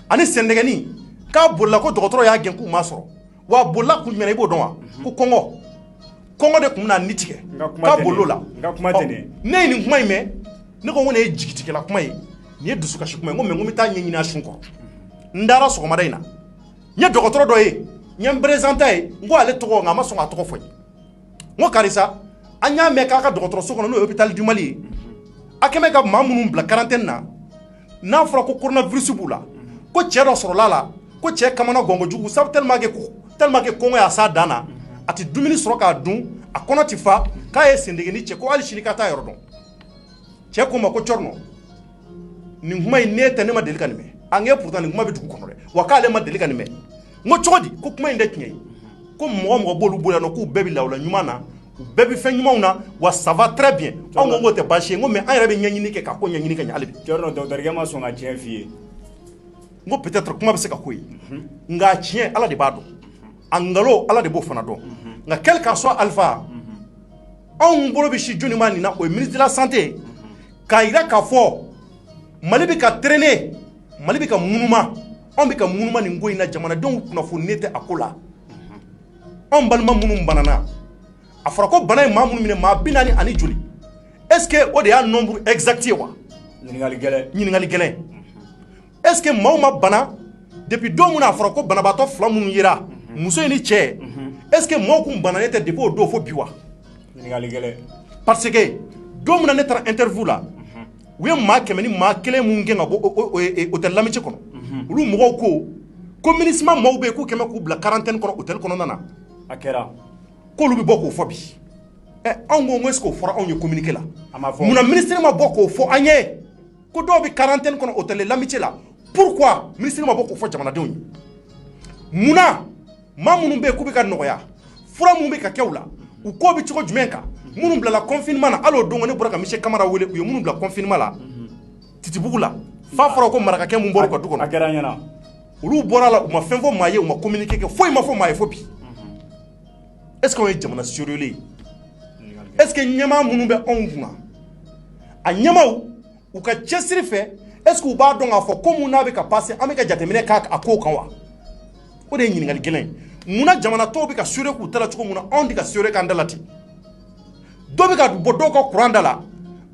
ani sɛndɛgɛnin k'a bolila ko dɔgɔtɔrɔ y'a gɛn k'u ma sɔrɔ wa a bolila kun jumɛn i b'o dɔn wa ko kɔngɔ de tun bɛna ni tigɛ k'a bol'o la ne ye nin kuma in mɛn ne ko nin ye jigitigɛla kuma ye nin ye dusukasi kuma ye n ko mɛ n ko n bɛ taa ɲɛɲini a sun kɔrɔ n dara sɔgɔmada in na n ye dɔgɔtɔrɔ dɔ ye n ye n présenté ye n ko ale tɔgɔ nka a ma sɔn k'a tɔgɔ fɔ n ye n ko karisa an y'a mɛn k'a ka dɔgɔtɔrɔso kɔnɔ n'o ye hôpital du Mali ye a kɛmɛ ka maa minnu bila quarantaine na n'a fɔra ko coronavirus b'u la ko cɛ dɔ sɔrɔla la ko cɛ kamana gɔngɔjugu sabu tellement que kɔngɔ y'a s'a dan na a tɛ dumuni sɔrɔ k'a dun a kɔnɔ tɛ fa k'a ye sendegeni cɛ ko hali sini ka taa yɔrɔ dɔn cɛ ko n ma ko Cɔrɔnɔ nin kuma in ne tɛ ne ma deli ka nin mɛn a ŋ'e pourtant nin kuma bɛ dugu kɔnɔ dɛ wa k'ale ma deli ka nin mɛn n ko cogo di ko kuma in tɛ tiɲɛ ye ko mɔgɔ b'olu bolo yan nɔ k'u bɛɛ bɛ lawula ɲuman na u bɛɛ bɛ fɛn ɲumanw na wa ça va très bien anw ko k'o tɛ baasi ye n ko mais an yɛrɛ bɛ ɲɛɲini kɛ k'a ko ɲɛɲini ka ɲɛ hali bi Cɔrɔnɔ dɔgɔtɔrɔkɛ ma sɔn ka tiɲɛ f'i ye n ko peut-être kuma bɛ se ka k'o ye nka tiɲɛ Ala de b'a dɔn a ngalon Ala de b'o fana dɔn nka quel qu'en soit alpha anw bolo bɛ si jɔnni ma nin na o ye ministre de la santé k'a jira k'a fɔ Mali bɛ ka traîner Mali bɛ ka munuma anw bɛ ka munuma nin ko in na jamanadenw kunnafoni tɛ a ko la anw balima minnu banana a fɔra ko bana in maa minnu minɛ maa 40 ani joli est-ce que o de y'a nombre exact ye wa ɲininkali gɛlɛn est-ce que maaw ma bana depuis don min na a fɔra ko banabaatɔ 2 minnu yera muso ni cɛ est-ce que maaw kun bananen tɛ depuis o don fo bi wa parce que don min na ne taara interview la u ye maa 100 ni maa 1 minnu gɛn ka bɔ hôtel Lamici kɔnɔ olu mɔgɔw ko MINUSMA maaw bɛ yen k'u kɛmɛ k'u bila quarantaine kɔnɔ hôtel kɔnɔna na a kɛra k'olu bɛ bɔ k'o fɔ bi anw ko est-ce que o fɔra anw ye communiqué la munna ministre ma bɔ k'o fɔ an ye ko dɔw bɛ quarantaine kɔnɔ hôtel Lamici la pourquoi ministre ma bɔ k'o fɔ jamanadenw ye munna maa minnu bɛ yen k'u bɛ ka nɔgɔya fura minnu bɛ ka kɛ u la u ko bɛ cogo jumɛn kan minnu bilala confinement na hali o don ne bɔra ka Michel Camara wele u ye minnu bila confinement la Titibugu la f'a fɔra ko marakakɛ mun bɔra u ka du kɔnɔ a kɛra ɲɛna olu bɔra la u ma fɛn fɔ maa ye u ma communiqué kɛ foyi ma fɔ maa ye fo bi est-ce que o ye jamana sérieux ye est-ce que ɲɛmaa minnu bɛ anw kunna a ɲɛmaaw u ka cɛsiri fɛ est-ce que u b'a dɔn k'a fɔ ko mun n'a bɛ ka passer an bɛ ka jateminɛ k'a kow kan wa o de ye ɲininkali gɛlɛn ye munna jamana tɔw bɛ ka sure k'u ta la cogo mun na anw tɛ ka sure k'an da la ten dɔw bɛ ka bɔ dɔw ka courant da la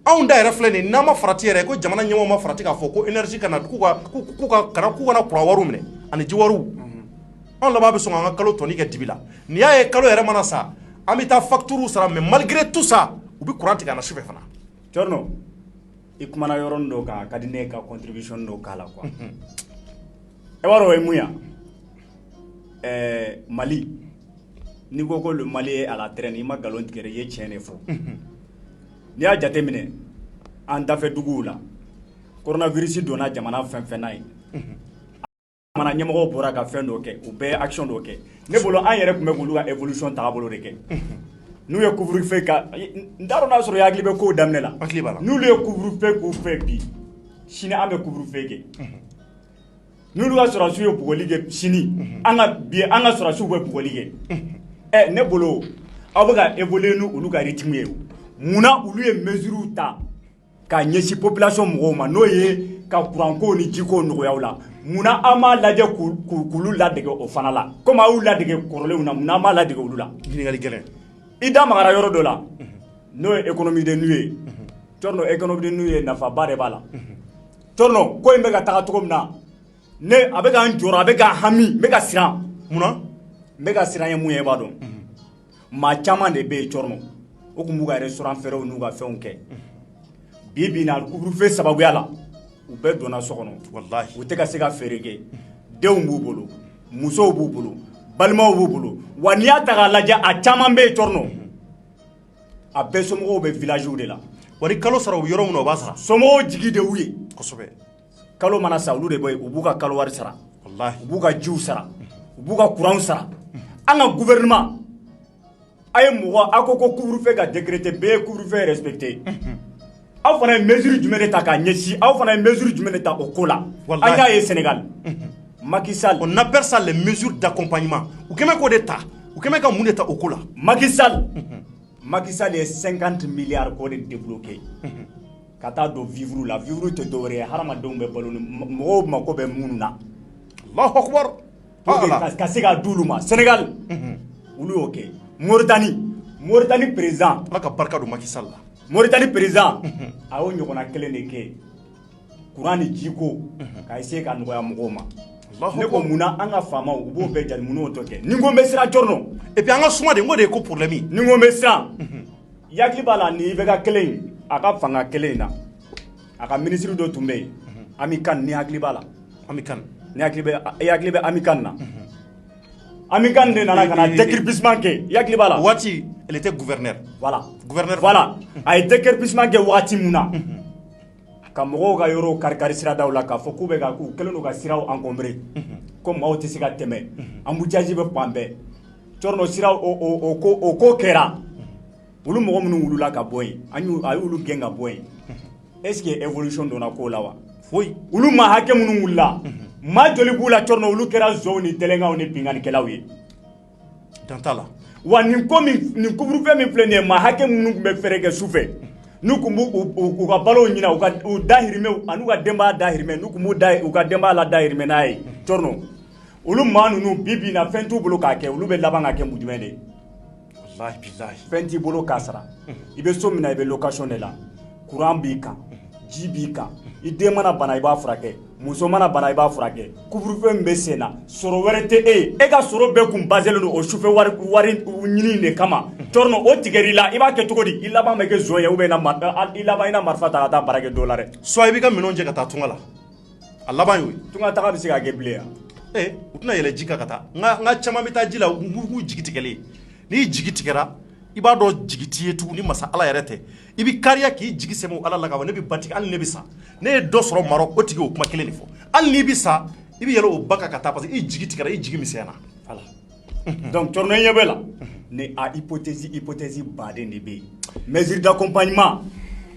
anw da yɛrɛ filɛ nin n'an ma farati yɛrɛ ko jamana ɲɛmaaw ma farati k'a fɔ ko énergie kana k'u kana courant wariw minɛ ani ji wariw anw laban bɛ sɔn k'an ka kalo tɔni kɛ dibi la n'i y'a ye kalo yɛrɛ mana sa an bɛ taa facture sara mais malgré tout ça u bɛ courant tigɛ an na sufɛ fana Cɔrɔnɔ i kumana yɔrɔnin dɔ kan a ka di ne ka contribution dɔ k'a la quoi e b'a dɔn o ye mun ye Mali n'i ko ko le Mali est à la traîne i ma nkalon tigɛ dɛ i ye tiɲɛ de fɔ n'i y'a jateminɛ an dafɛ duguw la coronavirus donna jamana fɛn fɛn na ye jamana ɲɛmɔgɔw bɔra ka fɛn dɔ kɛ u bɛɛ ye action dɔ kɛ ne bolo an yɛrɛ tun bɛ k'olu ka évolution taabolo de kɛ n'u ye couvre-feu ka n t'a dɔn n'a sɔrɔ i hakili bɛ kow daminɛ la n'olu ye couvre-feu k'u fɛ bi sini an bɛ couvre-feu kɛ n'olu ka sɔrɔdasiw ye bugɔli kɛ sini an ka sɔrɔdasiw bɛ bugɔli kɛ ne bolo aw bɛ ka évoluer n'olu ka rythme ye munna olu ye mesures ta ka ɲɛsin population mɔgɔw ma n'o ye ka courant ko ni ji ko nɔgɔya la munna an m'a lajɛ k'olu ladege o fana la komi a y'u ladege kɔrɔlenw na munna an m'a ladege olu la ɲininkali gɛlɛn i da magara yɔrɔ dɔ la n'o ye économie de nu ye Cɔrɔnɔ économie de nu ye nafaba de b'a la Cɔrɔnɔ ko in bɛ ka taga cogo min na a bɛ ka n jɔrɔ a bɛ ka hami n bɛ ka siran munna mbega siranye mun ye ba don ma caman de be chorno o kun buga restaurant fere n'u ka fɛnw kɛ bibi na couvre-feu sababuya la u bɛɛ donna so kɔnɔ wallahi u tɛ ka se ka feere kɛ denw b'u bolo musow b'u bolo balimaw b'u bolo wa n'i y'a ta k'a lajɛ a caman bɛ yen cɔrɔnɔ a bɛɛ somɔgɔw bɛ villagew de la wa ni kalo sara u yɔrɔ min na o b'a sara somɔgɔw jigi de y'u ye kosɛbɛ kalo mana sa olu de bɛ u b'u ka kalo wari sara wallahi u b'u ka jiw sara u b'u ka courant sara an ka gouvernement a ye mɔgɔ a ko couvre-feu ka décréter bɛɛ ye couvre-feu respecté aw fana ye mesure jumɛn de ta k'a ɲɛsin aw fana ye mesure jumɛn de ta o ko la an y'a ye Sénégal Macky Sall on appelle ça les mesures d'accompagnement u kɛmɛ k'o de ta u kɛmɛ ka mun de ta o ko la Macky Sall ye 50 milliards k'o de débloqué ka taa don vivre la vivre tɛ dɔwɛrɛ ye hadamadenw bɛ balo ni mɔgɔw mako bɛ minnu na Allahu akbar ka se ka di olu ma Sénégal olu y'o kɛ Mauritanie président ala ka barika don Macky Sall la Mauritanie président a y'o ɲɔgɔnna kelen de kɛ courant ni jiko ka essayer ka nɔgɔya mɔgɔw ma ne ko munna an ka faamaw u b'o bɛɛ jali mun n'o tɔ kɛ ni n ko n bɛ siran cɔrɔnɔ et puis an ka suma de n ko de ye ko problème ye ni n ko n bɛ siran yakili b'a la ni IBK kelen in a ka fanga kelen in na a ka ministre dɔ tun bɛ yen Ami Kane ni hakili b'a la Ami Kane ni yakili bɛ Ami Kane na Ami Kane de nana ka na déguerpissement kɛ yakili b'a la waati elle était gouverneur voilà a ye déguerpissement kɛ wagati mun na ka mɔgɔw ka yɔrɔw kari-kari siradaw la k'a fɔ k'u kɛlen don ka siraw encombré ko maaw tɛ se ka tɛmɛ embouteillage bɛ fan bɛɛ cɔrɔnɔ siraw o ko kɛra olu mɔgɔ minnu wulila ka bɔ yen a y'olu gɛn ka bɔ yen est-ce que évolution donna ko la wa foyi olu maa hakɛ minnu wulila maa joli b'u la cɔrɔnɔ olu kɛra zɔnw ni tɛlɛnkanw ni binganikɛlaw ye dan t'a la wa nin couvre-feu min filɛ nin ye maa hakɛ minnu tun bɛ fɛɛrɛ kɛ sufɛ n'u kun b'u ka balow ɲina u dahirimɛw an'u ka denbaya dahirimɛ n'u kun b'u ka denbaya la dahirimɛ n'a ye cɔrɔnɔ olu maa ninnu bi na fɛn t'u bolo k'a kɛ olu bɛ laban ka kɛ mun jumɛn de ye wallahi billahi fɛn t'i bolo k'a sara i bɛ so min na i bɛ location de la courant b'i kan ji b'i kan i den mana bana i b'a furakɛ muso mana bana i b'a furakɛ couvre-feu min bɛ sen na sɔrɔ wɛrɛ tɛ e ye e ka sɔrɔ bɛɛ kun baselen don o sufɛ wari ɲini de kama cɔrɔnɔ o tigɛr'i la i b'a kɛ cogo di i laban bɛ kɛ zɔn ye i laban i na marifa ta ka taa baara kɛ dɔ la dɛ soit i b'i ka minɛnw cɛ ka taa tunga la a laban y'o ye tunga taga bɛ se ka kɛ bilen yan u tɛna yɛlɛ ji kan ka taa n ka caman bɛ taa ji la u jigi tigɛlen n'i jigi tigɛra i b'a dɔn jigi t'i ye tugun ni masa ala yɛrɛ tɛ i bɛ kariya k'i jigi sɛmɛ ala la ka fɔ ne bɛ batigi hali ne bɛ sa ne ye dɔ sɔrɔ Maroc o tigi o kuma kelen de fɔ hali n'i bɛ sa i bɛ yɛlɛ o ba kan ka taa parce que i jigi tigɛra i jigi misɛnyana voilà donc cɔrɔnɔ ɲɛ bɛ la ni a hypothèse baden de bɛ yen mesure d'accompagnement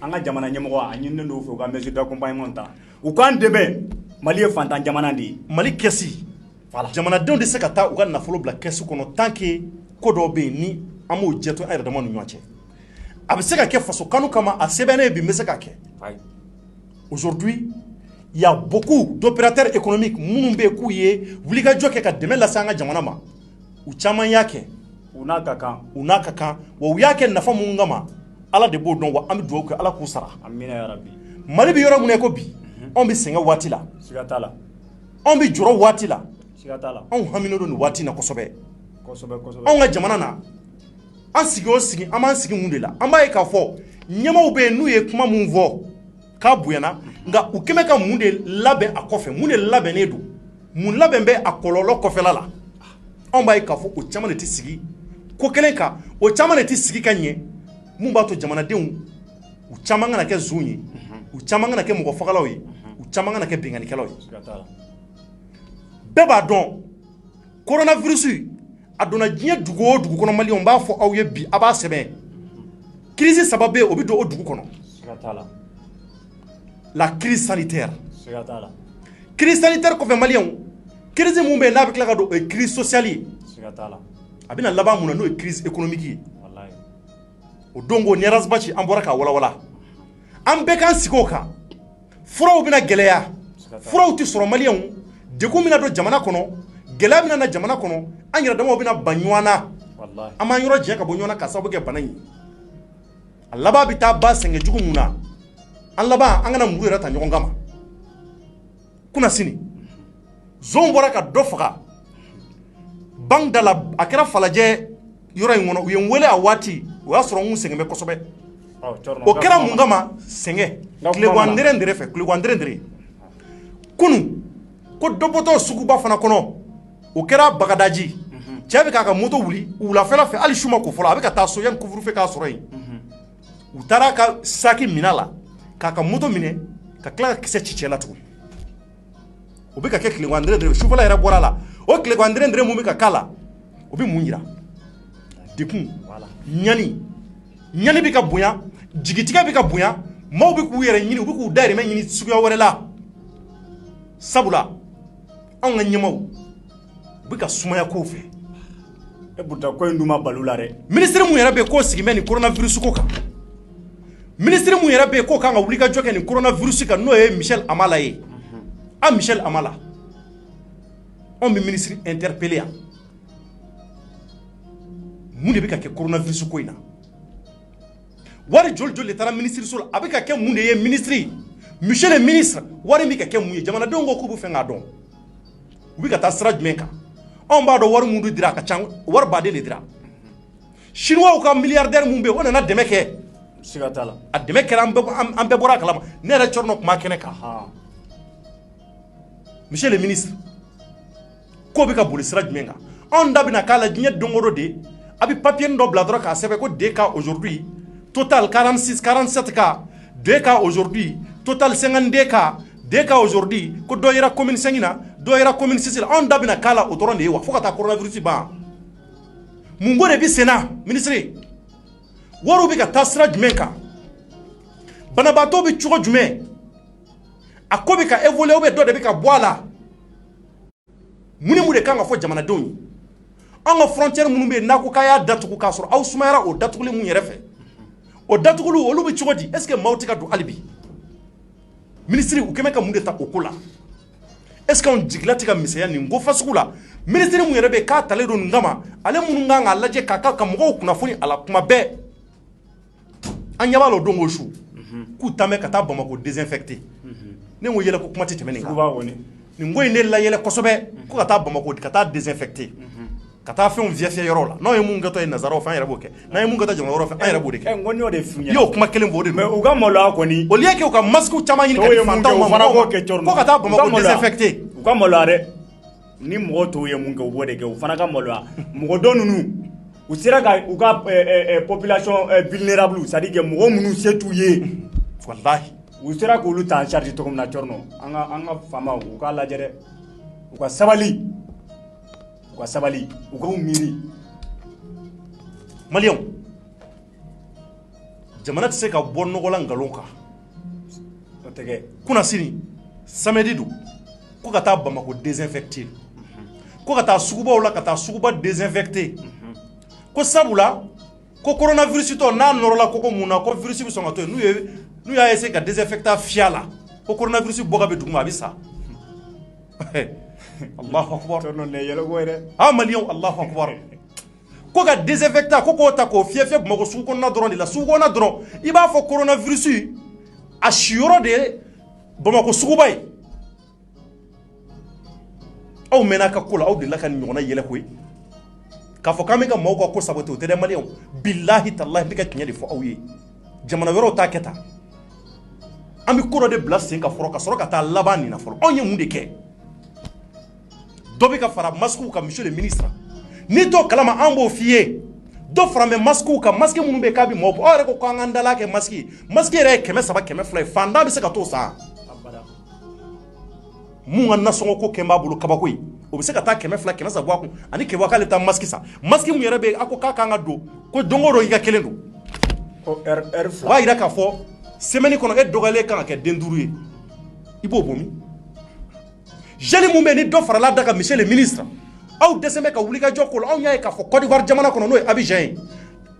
an ka jamana ɲɛmɔgɔ a ɲininen don u fɛ u ka mesure d'accompagnement ta u k'an dɛmɛ Mali ye fantan jamana de ye Mali kɛsi voilà jamanadenw tɛ se ka taa u ka nafolo bila kɛsi kɔnɔ tant que ko dɔw bɛ yen ni an b'o jɛ to an yɛrɛ dama ni ɲɔgɔn cɛ a bɛ se ka kɛ faso kanu kama a sɛbɛnnen bi n bɛ se ka kɛ aujourd'hui il y a beaucoup d'opérateurs économiques minnu bɛ yen k'u ye wulikajɔ kɛ ka dɛmɛ lase an ka jamana ma u caman y'a kɛ u n'a ka kan wa u y'a kɛ nafa mun kama ala de b'o dɔn wa an bɛ dugawu kɛ ala k'u sara amina ya rabbi Mali bɛ yɔrɔ min na ko bi anw bɛ sɛgɛn waati la siga t'a la anw bɛ jɔrɔ waati la siga t'a la anw haminen don nin waati in na kosɛbɛ kosɛbɛ anw ka jamana na an sigi o sigi an b'an sigi mun de la an b'a ye k'a fɔ ɲɛmaaw bɛ yen n'u ye kuma mun fɔ k'a bonyana nka u kɛmɛ ka mun de labɛn a kɔfɛ mun de labɛnnen don mun labɛn bɛ a kɔlɔlɔ kɔfɛla la anw b'a ye k'a fɔ o caman de tɛ sigi ko kelen kan o caman de tɛ sigi ka ɲɛ mun b'a to jamanadenw u caman kana kɛ zun ye u caman kana kɛ mɔgɔ fagalaw ye u caman kana kɛ binganikɛlaw ye bɛɛ b'a dɔn coronavirus a donna diɲɛ dugu o dugu kɔnɔ Maliyɛnw b'a fɔ aw ye bi a b'a sɛbɛn crise saba bɛ yen o bɛ don o dugu kɔnɔ la crise sanitaire crise sanitaire kɔfɛ Maliyɛnw crise mun bɛ yen n'a bɛ tila ka don o ye crise sociale ye a bɛna laban mun na n'o ye crise économique ye o don ko Niyarazi Baci an bɔra k'a walawala an bɛɛ k'an sigi o kan furaw bɛna gɛlɛya furaw tɛ sɔrɔ Maliyɛnw degun bɛna don jamana kɔnɔ gɛlɛya bɛna na jamana kɔnɔ an yɛrɛ damaw bɛna ban ɲɔgɔn na an b'an yɔrɔ jɛ ka bɔ ɲɔgɔn na ka sababu kɛ bana in a laban bɛ taa ba sɛngɛ jugu mun na an laban an kana muru yɛrɛ ta ɲɔgɔn kama kunasini zon bɔra ka dɔ faga banque dala a kɛra falajɛ yɔrɔ in kɔnɔ u ye n wele a waati o y'a sɔrɔ n sɛgɛn bɛ kosɛbɛ o kɛra mun kama sɛgɛn tilegan dɛrɛ fɛ tilegan dɛrɛ kunu ko dɔbɔtɔ suguba fana kɔnɔ o kɛra bagadaji cɛ bɛ k'a ka moto wuli wulafɛla fɛ hali su ma ko fɔlɔ a bɛ ka taa so yanni couvre-feu k'a sɔrɔ yen u taara a ka saki minɛ la k'a ka moto minɛ ka tila ka kisɛ ci cɛ la tugun o bɛ ka kɛ tilegan dɛrɛ sufɛla yɛrɛ bɔra a la o tilegan dɛrɛ mun bɛ ka k'a la o bɛ mun yira dekun ɲani bɛ ka bonya jigitigɛ bɛ ka bonya maaw bɛ k'u yɛrɛ ɲini u bɛ k'u dahirimɛ ɲini suguya wɛrɛ la sabula anw ka ɲɛmaw u bɛ ka sumaya kow fɛ e pourtant ko in dun ma balo la dɛ ministre mun yɛrɛ bɛ k'o sigi bɛ nin coronavirus ko kan ministre mun yɛrɛ bɛ yen k'o kan ka wuli ka jɔ kɛ nin coronavirus kan n'o ye Michel Amala ye Michel Amala anw bɛ ministre interpellé yan mun de bɛ ka kɛ coronavirus ko in na wari joli de taara ministre so la a bɛ ka kɛ mun de ye ministre monsieur le ministre wari bɛ ka kɛ mun ye jamanadenw ko k'u bɛ fɛ k'a dɔn u bɛ ka taa sira jumɛn kan anw b'a dɔn wari mun dira a ka ca wari baden de dira chinois ka milliardaire mun bɛ yen o nana dɛmɛ kɛ siga t'a la a dɛmɛ kɛra an bɛɛ bɔra a kalama ne yɛrɛ cɔrɔnɔ kuma kɛnɛ kan monsieur le ministre ko bɛ ka boli sira jumɛn kan anw da bɛna k'a la diɲɛ don o don de a bɛ papier dɔ bila dɔrɔn k'a sɛbɛn ko DK aujourd'hui total 46 47 cas DK aujourd'hui total 52 cas DK aujourd'hui ko dɔ yera commune 5 na dɔ yera commune 6 la anw da bɛna k'a la o dɔrɔn de ye wa fo ka taa coronavirus ban mun ko de bɛ sen na ministre wariw bɛ ka taa sira jumɛn kan banabaatɔ bɛ cogo jumɛn a ko bɛ ka évoluer ou bien dɔ de bɛ ka bɔ a la mun ni mun de kan ka fɔ jamanadenw ye an ka frontière minnu bɛ yen n'a ko k'a y'a datugu k'a sɔrɔ aw sumayara o datuguli mun yɛrɛ fɛ o datuguli olu bɛ cogo di est ce que maaw tɛ ka don hali bi ministre u kɛmɛ ka mun de ta o ko la est ce que anw jigila tɛ ka misɛnya nin ko fasugu la ministre mun yɛrɛ bɛ yen k'a talen don nin kama ale minnu kan k'a lajɛ ka mɔgɔw kunnafoni a la kuma bɛɛ an ɲɛ b'a la o don o su k'u taamɛ ka taa Bamako désinfecté ne ko yɛlɛ ko kuma tɛ tɛmɛ nin kan nin ko in de layɛlɛ kosɛbɛ ko ka taa Bamako ka taa désinfecté ka taa fɛnw vérifier yɔrɔ la n'aw ye mun kɛtɔ ye nazaraw fɛ an yɛrɛ b'o kɛ n'an ye mun kɛtɔ jamana wɛrɛw fɛ an yɛrɛ b'o de kɛ n ko n y'o de f'u ɲɛna i y'o kuma kelen fɔ o de mais u ka maloya kɔni au lieu que u ka masque caman ɲini ka di fantanw ma ko ka taa Bamako désinfecté u ka maloya dɛ ni mɔgɔ tɔw ye mun kɛ u b'o de kɛ u fana ka maloya mɔgɔ dɔ ninnu u sera ka u ka population vulnérable c'est à dire que mɔgɔ minnu se t'u ye wallahi u sera k'olu ta en charge cogo min na Cɔrɔnɔ an ka faamaw u k'a lajɛ dɛ u ka sabali u k'u miiri maliyɛnw jamana tɛ se ka bɔ nɔgɔla nkalon kan o tɛ kɛ kunasini samedi don ko ka taa Bamako désinfecté ko ka taa sugubaw la ka taa suguba désinfecté ko sabula ko coronavirus tɔ n'a nɔrɔla koko mun na ko virus bɛ sɔn ka to yen n'u y'a essayer ka désinfectant fiyɛ a la ko coronavirus bɔga bɛ duguma a bɛ sa Allahu akbar maliyɛnw Allahu akbar ko ka désinfectant ko k'o ta k'o fiyɛ Bamako sugu kɔnɔna dɔrɔn de la sugu kɔnɔna dɔrɔn i b'a fɔ coronavirus a siyɔrɔ de ye Bamako suguba ye aw mɛnna ka ko la aw delila ka nin ɲɔgɔnna yɛlɛ koyi k'a fɔ k'an bɛ ka maaw ka ko saboter o tɛ dɛ maliyɛnw bilahi talahi n bɛ ka tiɲɛ de fɔ aw ye jamana wɛrɛw t'a kɛ tan an bɛ ko dɔ de bila sen ka fɔlɔ ka sɔrɔ ka taa laban nin na fɔlɔ anw ye mun de kɛ dɔ bɛ ka fara masques kan monsieur le ministre n'i t'o kalama an b'o f'i ye dɔ fara mɛ masques kan masque minnu bɛ yen k'a bɛ maaw bɔ aw yɛrɛ ko k'an k'an dala kɛ masque yɛrɛ ye 300 200 ye fantan bɛ se ka t'o san mun ka nasɔngɔ ko kɛ n b'a bolo kabako ye o bɛ se ka taa 200 300 bɔ a kun ani kɛmɛ k'ale taa masque san masque mun yɛrɛ bɛ yen a ko k'a kan ka don ko don o don i ka kelen don o b'a jira k'a fɔ semaine kɔnɔ e dɔgɔyalen kan ka kɛ den 5 ye i b'o bɔ min jeune mun bɛ yen ni dɔ farala da kan monsieur le ministre aw dɛsɛ bɛ ka wuli ka jɔ ko la anw y'a ye k'a fɔ Côte d'Ivoire jamana kɔnɔ n'o ye Abidjan ye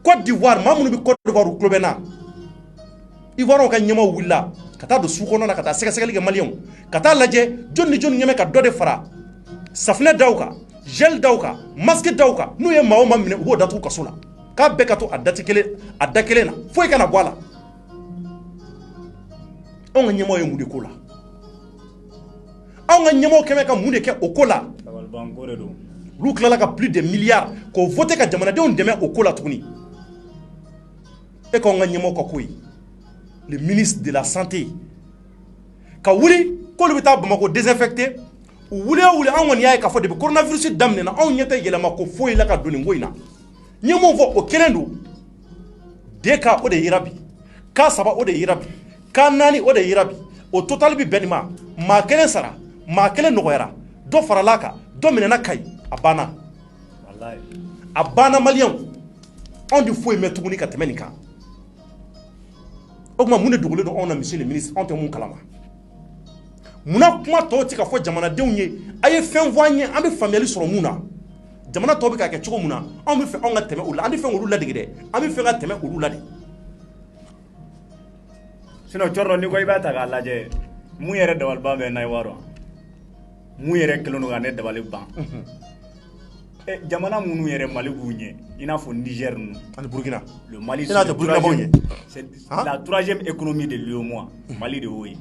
Côte d'Ivoire maa minnu bɛ Côte d'Ivoire u tulo bɛ n na Ivoiriens ka ɲɛmaw wulila ka taa don sugu kɔnɔna na ka taa sɛgɛsɛgɛli kɛ maliyɛnw ka taa lajɛ jɔni ni jɔni ɲɛmɛ ka dɔ de fara safunɛ d'aw kan gel d'aw kan masque d'aw kan n'u ye maa o maa minɛ u b'o datugu kaso la k'a bɛɛ ka to a da kelen na foyi kana bɔ a la anw ka ɲɛmaw ye mun de ko la anw ka ɲɛmaw kɛmɛ ka mun de kɛ o ko la olu tilala ka plus de milliards k'o voté ka jamanadenw dɛmɛ o ko la tuguni e k'anw ka ɲɛmɔgɔ ka ko ye le ministre de la santé ka wuli k'olu bɛ taa Bamako désinfecté u wuli o wuli anw kɔni y'a ye k'a fɔ depuis coronavirus daminɛna anw ɲɛ tɛ yɛlɛma ko foyi la ka don nin ko in na n ye mun fɔ o kelen don DK o de yera bi K3 o de yera bi K4 o de yera bi o total bi bɛn nin ma maa kelen sara maa kelen nɔgɔyara dɔ farala kan dɔ minɛna Kayi a banna wallahi a banna maliyɛnw anw de foyi mɛn tuguni ka tɛmɛ nin kan o tuma mun de dogolen don anw na monsieur le ministre anw tɛ mun kalama munna kuma tɔw tɛ ka fɔ jamanadenw ye a ye fɛn fɔ an ye an bɛ faamuyali sɔrɔ mun na jamana tɔw bɛ ka kɛ cogo mun na anw bɛ fɛ anw ka tɛmɛ u la an bɛ fɛn olu ladege dɛ an bɛ fɛ ka tɛmɛ olu la de sinon Cɔrɔ ni ko i b'a ta k'a lajɛ mun yɛrɛ dabaliban bɛ na i b'a dɔn mun yɛrɛ kelen don ka ne dabali ban jamana minnu yɛrɛ Mali b'u ɲɛ i n'a fɔ Niger ninnu ani Burkina le Mali c'est la troisième économie de l'UEMOA Mali de y'o ye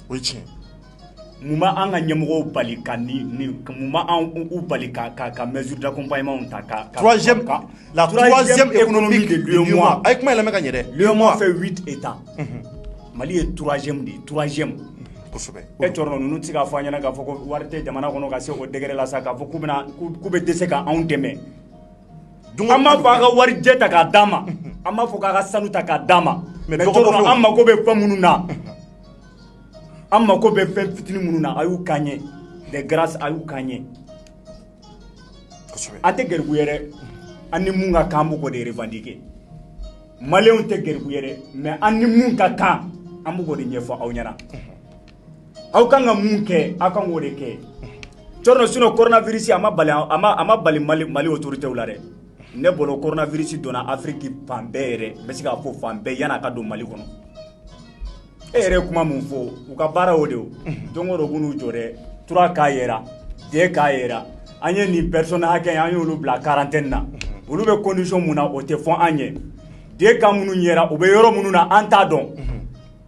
o ye tiɲɛ mun b'a an ka ɲɛmɔgɔw bali ka mun b'an u bali ka mesure d'accompagnement ta la troisième économie de l'UEMOA a ye kuma yɛlɛmɛ ka ɲɛ dɛ l'UEMOA fait 8 états Mali ye troisième de troisième kosɛbɛ e Cɔrɔ ninnu tɛ se k'a fɔ an ɲɛna k'a fɔ ko wari tɛ jamana kɔnɔ ka se o degré la sa k'a fɔ k'u bɛ dɛsɛ ka anw dɛmɛ an m'a fɔ a ka warijɛ ta k'a d'a ma an m'a fɔ k'a ka sanu ta k'a d'a ma mais Cɔrɔ an mako bɛ fɛn minnu na an mako bɛ fɛn fitinin minnu na a y'u kan ɲɛ de grâce a y'u kan ɲɛ an tɛ gɛribu yɛrɛ an ni mun ka kan b'o de revendiquer maliyɛnw tɛ gɛribu yɛrɛ mais an ni mun ka kan an b'o de ɲɛfɔ aw ɲɛna aw kan ka mun kɛ aw kan k'o de kɛ Cɔrɔ sinon coronavirus a ma bali Mali autorités la dɛ ne bolo coronavirus donna Afrique fan bɛɛ yɛrɛ n bɛ se k'a fɔ fan bɛɛ yan'a ka don Mali kɔnɔ e yɛrɛ kuma mun fɔ u ka baara o de o don o don u n'u jɔ dɛ 3K yera 2K yera an ye nin personne hakɛ an y'olu bila quarantaine na olu bɛ condition mun na o tɛ fɔ an ye 2K minnu yera u bɛ yɔrɔ minnu na an t'a dɔn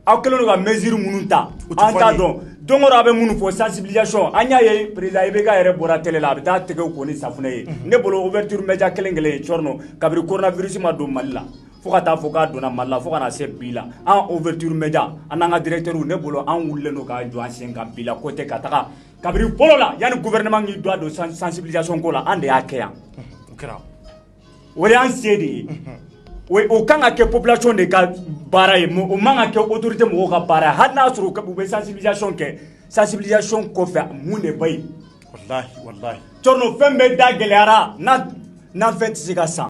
aw kɛlen don ka mesure minnu ta an t'a dɔn don o don a bɛ minnu fɔ sensibilisation an y'a ye président IBK yɛrɛ bɔra télé la a bɛ taa tɛgɛw ko ni safunɛ ye ne bolo ouverture média kelen ye Cɔrɔ kabiri coronavirus ma don Mali la fo ka taa fɔ k'a donna Mali la fo ka na se bi la an ouverture média an n'an ka directeur ne bolo an wulilen don k'a jɔ an sen kan bi la ko tɛ ka taga kabiri fɔlɔ la yanni gouvernement k'i don a don sensibilisation ko la an de y'a kɛ yan o de y'an se de ye o kan ka kɛ population de ka baara ye o man ka kɛ autorité mɔgɔw ka baara ye hali n'a sɔrɔ u bɛ sensibilisation kɛ sensibilisation kɔfɛ mun de ba ye wallahi Cɔrɔ fɛn bɛɛ da gɛlɛyara n'an fɛn tɛ se ka san